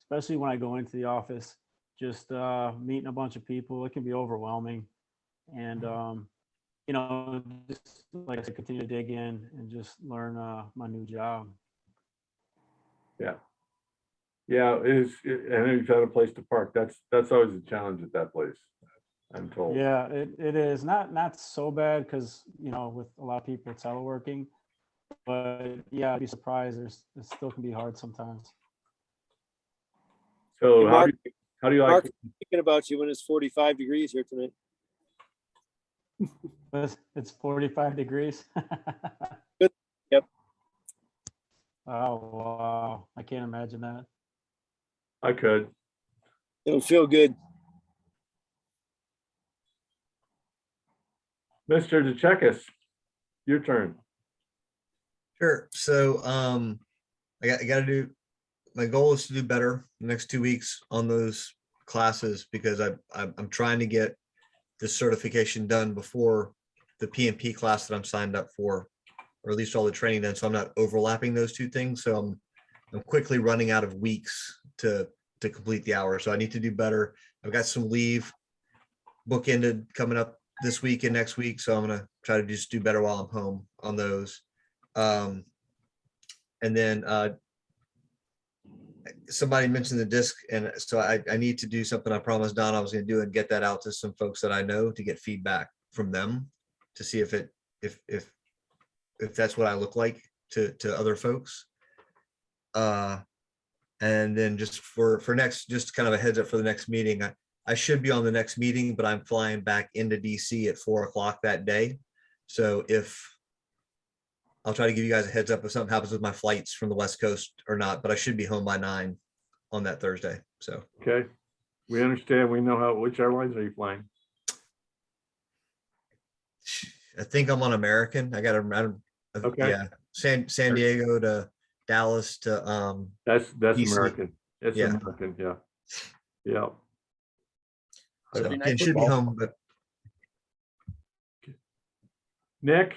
especially when I go into the office. Just meeting a bunch of people, it can be overwhelming, and just like I said, continue to dig in and just learn my new job. Yeah. Yeah, I know you've had a place to park. That's always a challenge at that place, I'm told. Yeah, it is not so bad because with a lot of people teleworking, but yeah, I'd be surprised. It still can be hard sometimes. So Hey, Mark, how do you like? Mark, thinking about you when it's 45 degrees here tonight. It's 45 degrees. Good. Yep. Oh wow, I can't imagine that. I could. It'll feel good. Mr. DeChekis, your turn. Sure. So I got to do, my goal is to do better the next 2 weeks on those classes because I'm trying to get this certification done before the PMP class that I'm signed up for, or at least all the training done. So I'm not overlapping those two things. So I'm quickly running out of weeks to complete the hour. So I need to do better. I've got some leave bookended coming up this week and next week. So I'm going to try to just do better while I'm home on those. And then somebody mentioned the disc, and so I need to do something I promised Don I was going to do and get that out to some folks that I know to get feedback from them to see if that's what I look like to other folks. And then just for next, just kind of a heads up for the next meeting, I should be on the next meeting, but I'm flying back into DC at 4 o'clock that day. So I'll try to give you guys a heads up if something happens with my flights from the West Coast or not, but I should be home by 9 on that Thursday. So. Okay. We understand. We know which airlines are you flying? I think I'm on American. I got okay. Yeah. San Diego to Dallas to that's DC. American. It's American. Yeah. Yeah. So it should be home, but Nick,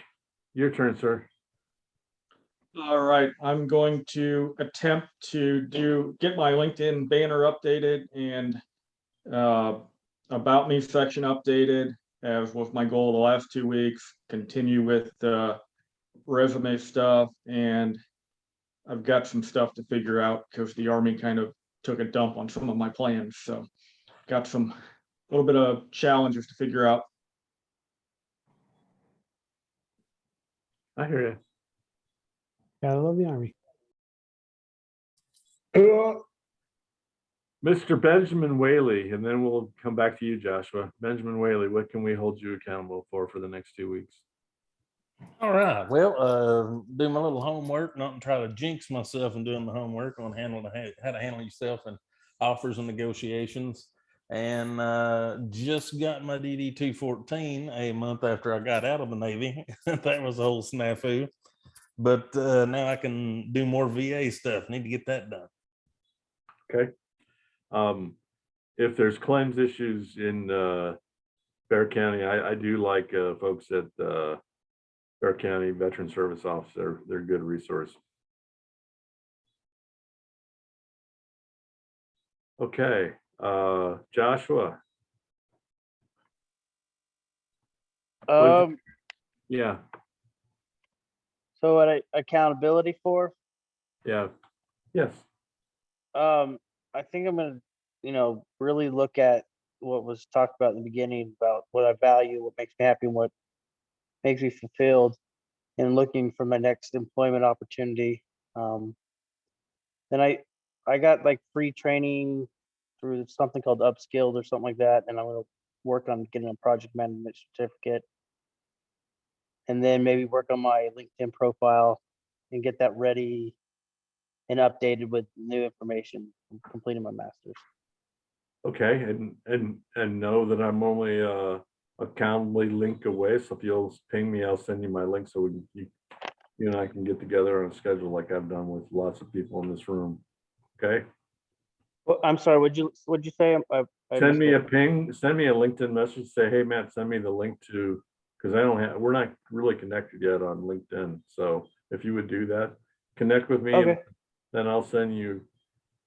your turn, sir. All right, I'm going to attempt to get my LinkedIn banner updated and about me section updated, as with my goal the last 2 weeks, continue with the resume stuff, and I've got some stuff to figure out because the Army kind of took a dump on some of my plans. So got some little bit of challenges to figure out. I hear you. Gotta love the Army. Mr. Benjamin Whaley, and then we'll come back to you, Joshua. Benjamin Whaley, what can we hold you accountable for the next 2 weeks? All right. Well, do my little homework, not try to jinx myself in doing the homework on how to handle yourself in offers and negotiations. and just got my DD 214 a month after I got out of the Navy. That was a whole snafu. But now I can do more VA stuff. Need to get that done. Okay. If there's claims issues in Bear County, I do like folks at Bear County Veteran Service Office. They're a good resource. Okay, Joshua. Yeah, So what accountability for? yeah, yes. I think I'm gonna, really look at what was talked about in the beginning about what I value, what makes me happy, and what makes me fulfilled, and looking for my next employment opportunity. Then I got like free training through something called Upskilled or something like that, and I'm gonna work on getting a project management certificate, and then maybe work on my LinkedIn profile and get that ready and updated with new information from completing my master's. Okay, and know that I'm only a Calendly link away. So if you'll ping me, I'll send you my link so you and I can get together on a schedule like I've done with lots of people in this room. Okay. Well, I'm sorry. What'd you say? Send me a ping. Send me a LinkedIn message. Say, hey Matt, send me the link to, because we're not really connected yet on LinkedIn. So if you would do that, connect with me, Okay. and then I'll send you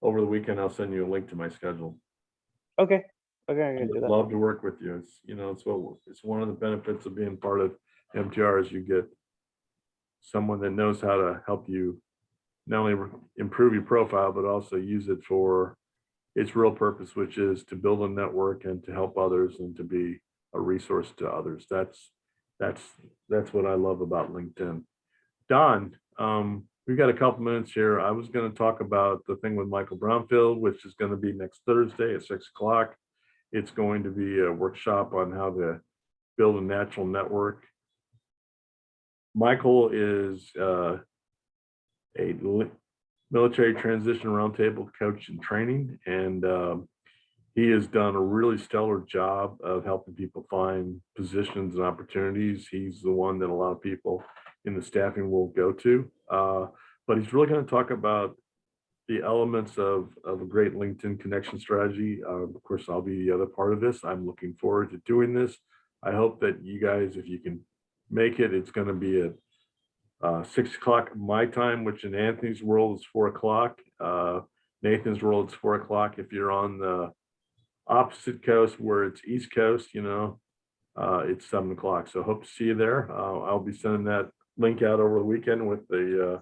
over the weekend. I'll send you a link to my schedule. Okay. Okay, I'm gonna I'd do that. love to work with you. It's one of the benefits of being part of MTR is you get someone that knows how to help you not only improve your profile, but also use it for its real purpose, which is to build a network and to help others and to be a resource to others. That's what I love about LinkedIn. Don, we've got a couple minutes here. I was going to talk about the thing with Michael Brownfield, which is going to be next Thursday at 6 o'clock. It's going to be a workshop on how to build a natural network. Michael is a military transition roundtable coach and training, and he has done a really stellar job of helping people find positions and opportunities. He's the one that a lot of people in the staffing will go to, but he's really going to talk about the elements of a great LinkedIn connection strategy. Of course, I'll be the other part of this. I'm looking forward to doing this. I hope that you guys, if you can make it, it's going to be at 6 o'clock my time, which in Anthony's world is 4 o'clock. Nathan's world is 4 o'clock. If you're on the opposite coast where it's East Coast, it's 7 o'clock. So hope to see you there. I'll be sending that link out over the weekend with the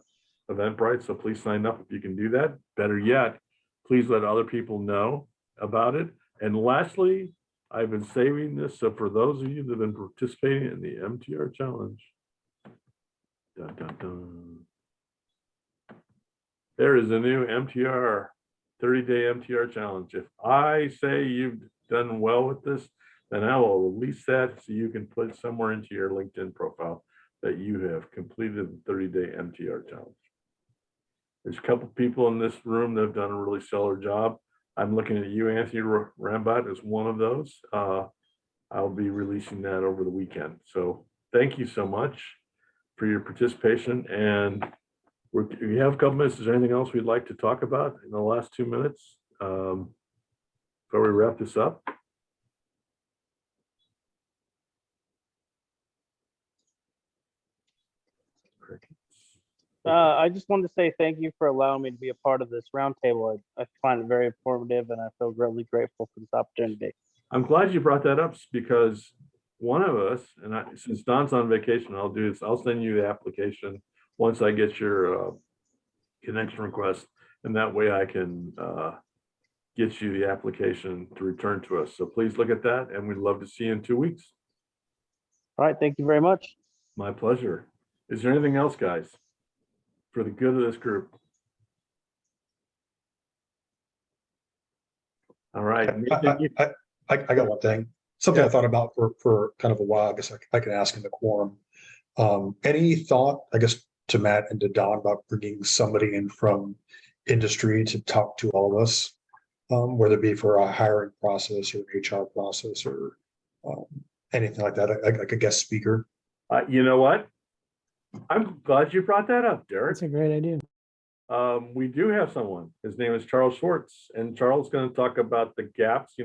Eventbrite. So please sign up if you can do that. Better yet, please let other people know about it. And lastly, I've been saving this. So for those of you that have been participating in the MTR challenge, dun, dun, dun, there is a new MTR 30-day MTR challenge. If I say you've done well with this, then I will release that so you can put somewhere into your LinkedIn profile that you have completed the 30-day MTR challenge. There's a couple people in this room that have done a really stellar job. I'm looking at you, Anthony Rambat, as one of those. I'll be releasing that over the weekend. So thank you so much for your participation. And we have a couple minutes. Is there anything else we'd like to talk about in the last 2 minutes before we wrap this up? I just wanted to say thank you for allowing me to be a part of this roundtable. I find it very informative, and I feel really grateful for this opportunity. I'm glad you brought that up because one of us, and since Don's on vacation, I'll do this. I'll send you the application once I get your connection request, and that way I can get you the application to return to us. So please look at that, and we'd love to see you in 2 weeks. All right, thank you very much. My pleasure. Is there anything else, guys, for the good of this group? All right. I got one thing. Something I thought about for kind of a while. I guess I can ask in the quorum. Any thought, I guess, to Matt and to Don about bringing somebody in from industry to talk to all of us whether it be for a hiring process or HR process or anything like that, like a guest speaker. You know what? I'm glad you brought that up, Derek. That's a great idea. We do have someone. His name is Charles Schwartz, and Charles is going to talk about the gaps.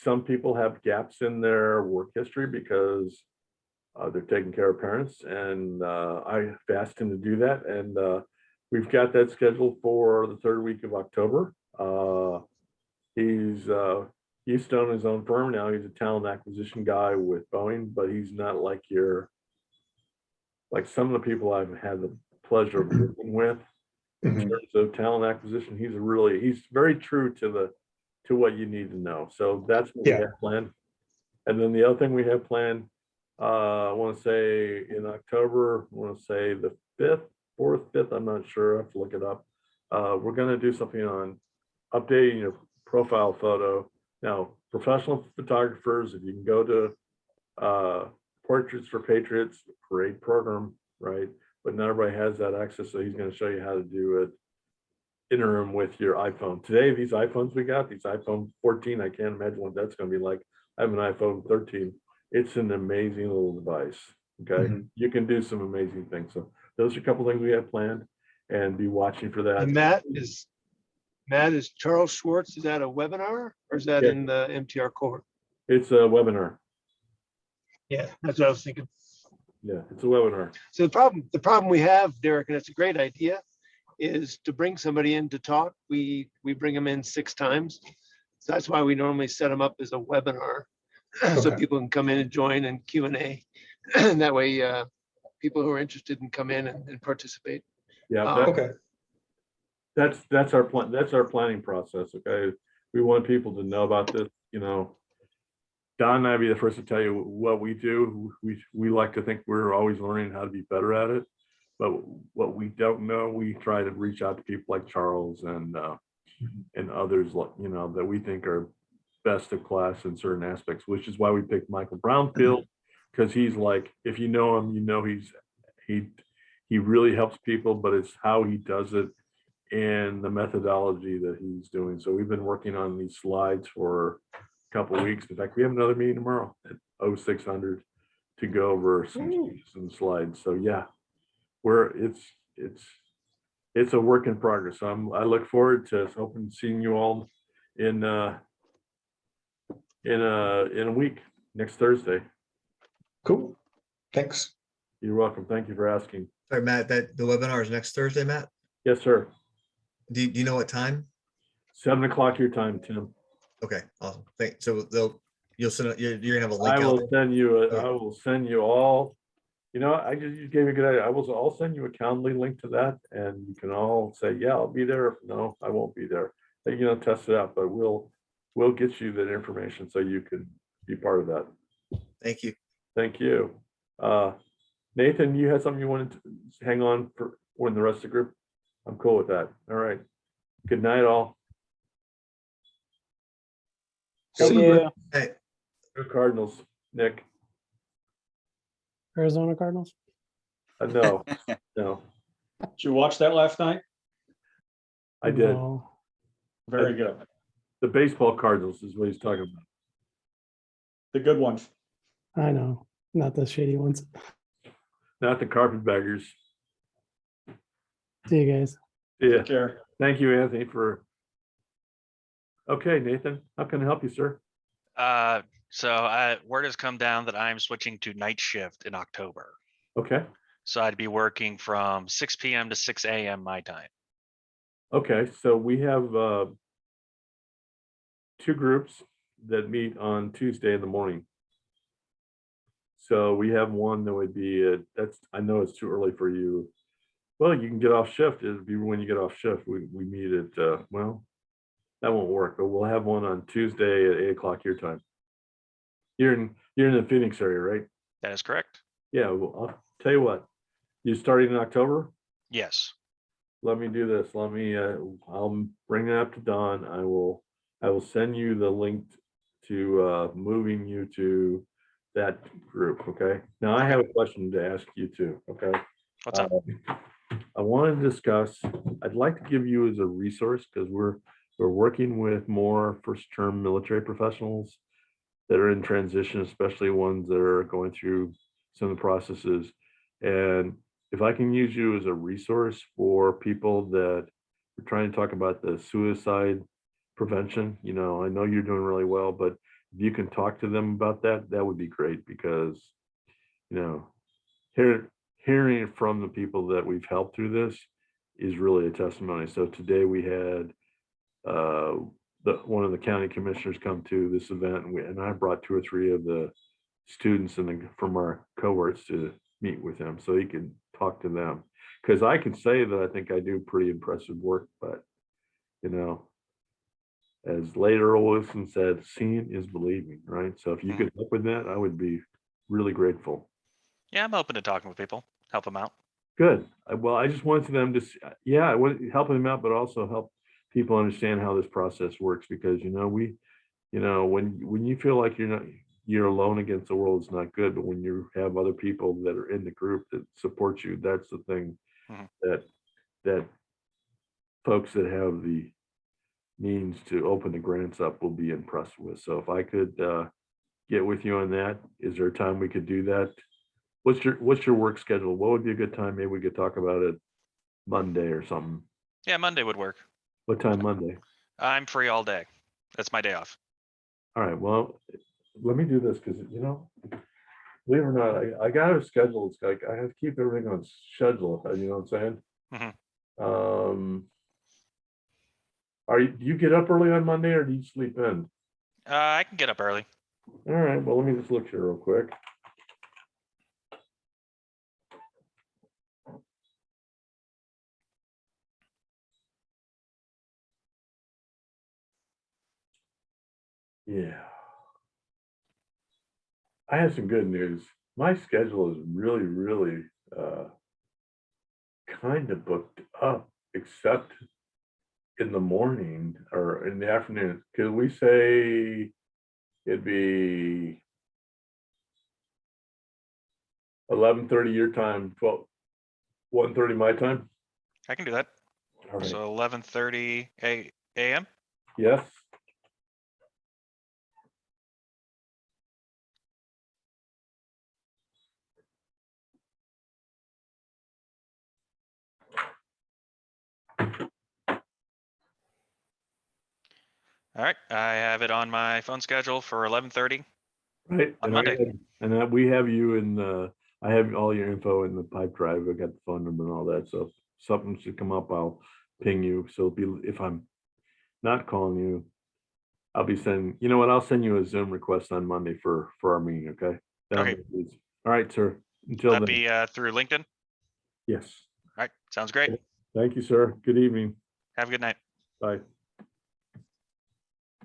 Some people have gaps in their work history because they're taking care of parents, and I asked him to do that, and we've got that scheduled for the third week of October. He's used to own his own firm now. He's a talent acquisition guy with Boeing, but he's not like some of the people I've had the pleasure of working with in terms of talent acquisition. He's very true to what you need to know. So that's what we have planned. And then the other thing we have planned, I want to say in October, I want to say the 5th, 4th, 5th, I'm not sure, I have to look it up. We're going to do something on updating your profile photo. Now, professional photographers, if you can go to Portraits for Patriots, great program, right? But not everybody has that access, so he's going to show you how to do it interim with your iPhone. Today, these iPhones we got, these iPhone 14, I can't imagine what that's going to be like. I have an iPhone 13. It's an amazing little device, okay? You can do some amazing things. So those are a couple things we have planned, and be watching for that. And Matt, is Charles Schwartz, is that a webinar or is that in the MTR cohort? It's a webinar. Yeah, that's what I was thinking. Yeah, it's a webinar. So the problem we have, Derek, and it's a great idea, is to bring somebody in to talk. We bring them in 6 times. So that's why we normally set them up as a webinar. So people can come in and join and Q&A. And that way people who are interested can come in and participate. Yeah, that's our plan. That's our planning process. Okay, we want people to know about this. Don and I'd be the first to tell you what we do. We like to think we're always learning how to be better at it, but what we don't know, we try to reach out to people like Charles and others, that we think are best of class in certain aspects, which is why we picked Michael Brownfield, because he's like, if you know him, he really helps people, but it's how he does it and the methodology that he's doing. So we've been working on these slides for couple of weeks. In fact, we have another meeting tomorrow at 0600 to go over some slides. So yeah, it's a work in progress. So I look forward to hoping seeing you all in a week, next Thursday. Cool. Thanks. You're welcome. Thank you for asking. Sorry, Matt, that the webinar is next Thursday, Matt? Yes, sir. Do you know what time? 7 o'clock your time, Tim. Okay, awesome. Thanks. So you'll send you're gonna have a link. I will send you all. I just gave you a good idea. I'll send you a Calendly link to that, and you can all say, yeah, I'll be there. If no, I won't be there. Test it out, but we'll get you that information so you can be part of that. Thank you. Thank you. Nathan, you had something you wanted to hang on for when the rest of the group? I'm cool with that. All right. Good night, all. Thank you. Hey. Go Cardinals, Nick. Arizona Cardinals? No. Did you watch that last night? I did. No. Very good. The baseball Cardinals is what he's talking about. The good ones. I know, not the shady ones. Not the carpetbaggers. See you guys. Yeah. Take care. Thank you, Anthony, for. Okay, Nathan, how can I help you, sir? So word has come down that I'm switching to night shift in October. Okay. So I'd be working from 6 p.m. to 6 a.m. my time. Okay, so we have 2 groups that meet on Tuesday in the morning. So we have one that would be I know it's too early for you. Well, you can get off shift. It'd be when you get off shift. We meet at well, that won't work, but we'll have one on Tuesday at 8 o'clock your time. You're in the Phoenix area, right? That is correct. Yeah, well, I'll tell you what. You starting in October? Yes. Let me do this. I'll bring it up to Don. I will send you the link to moving you to that group. Okay. Now I have a question to ask you too. Okay. What's up? I want to discuss. I'd like to give you as a resource because we're we're working with more first-term military professionals that are in transition, especially ones that are going through some of the processes. And if I can use you as a resource for people that are trying to talk about the suicide prevention, you know, I know you're doing really well, but if you can talk to them about that, that would be great, because, you know, hearing it from the people that we've helped through this is really a testimony. So today we had one of the county commissioners come to this event, and I brought 2 or 3 of the students from our cohorts to meet with him so he can talk to them. Because I can say that I think I do pretty impressive work, but you know, as later Wilson said, seeing is believing, right? So if you could help with that, I would be really grateful. Yeah, I'm open to talking with people, help them out. Good. Well, I just wanted them to, I want to help them out, but also help people understand how this process works, because, you know, when you feel like you're alone against the world, it's not good. But when you have other people that are in the group that support you, that's the thing that folks that have the means to open the grants up will be impressed with. So if I could get with you on that, is there a time we could do that? What's your work schedule? What would be a good time? Maybe we could talk about it Monday or something. Yeah, Monday would work. What time Monday? I'm free all day. That's my day off. All right, well, let me do this, because, you know, believe it or not, I got a schedule. It's like I have to keep everything on schedule. You know what I'm saying? Do you get up early on Monday, or do you sleep in? I can get up early. All right, well, let me just look here real quick. Yeah. I have some good news. My schedule is really, really kind of booked up, except in the morning or in the afternoon. Could we say it'd be 11:30 your time, 1:30 my time? I can do that. All right. So 11:30 a.m. Yes. All right, I have it on my phone schedule for 11:30 Right. on Monday. We have you in I have all your info in the pipe drive. I got the phone number and all that. So if something should come up, I'll ping you. So if I'm not calling you, I'll be sending, you know what, I'll send you a Zoom request on Monday for our meeting, okay? Okay. All right, sir. Until That'd then, be through LinkedIn. yes. All right, sounds great. Thank you, sir. Good evening. Have a good night. Bye.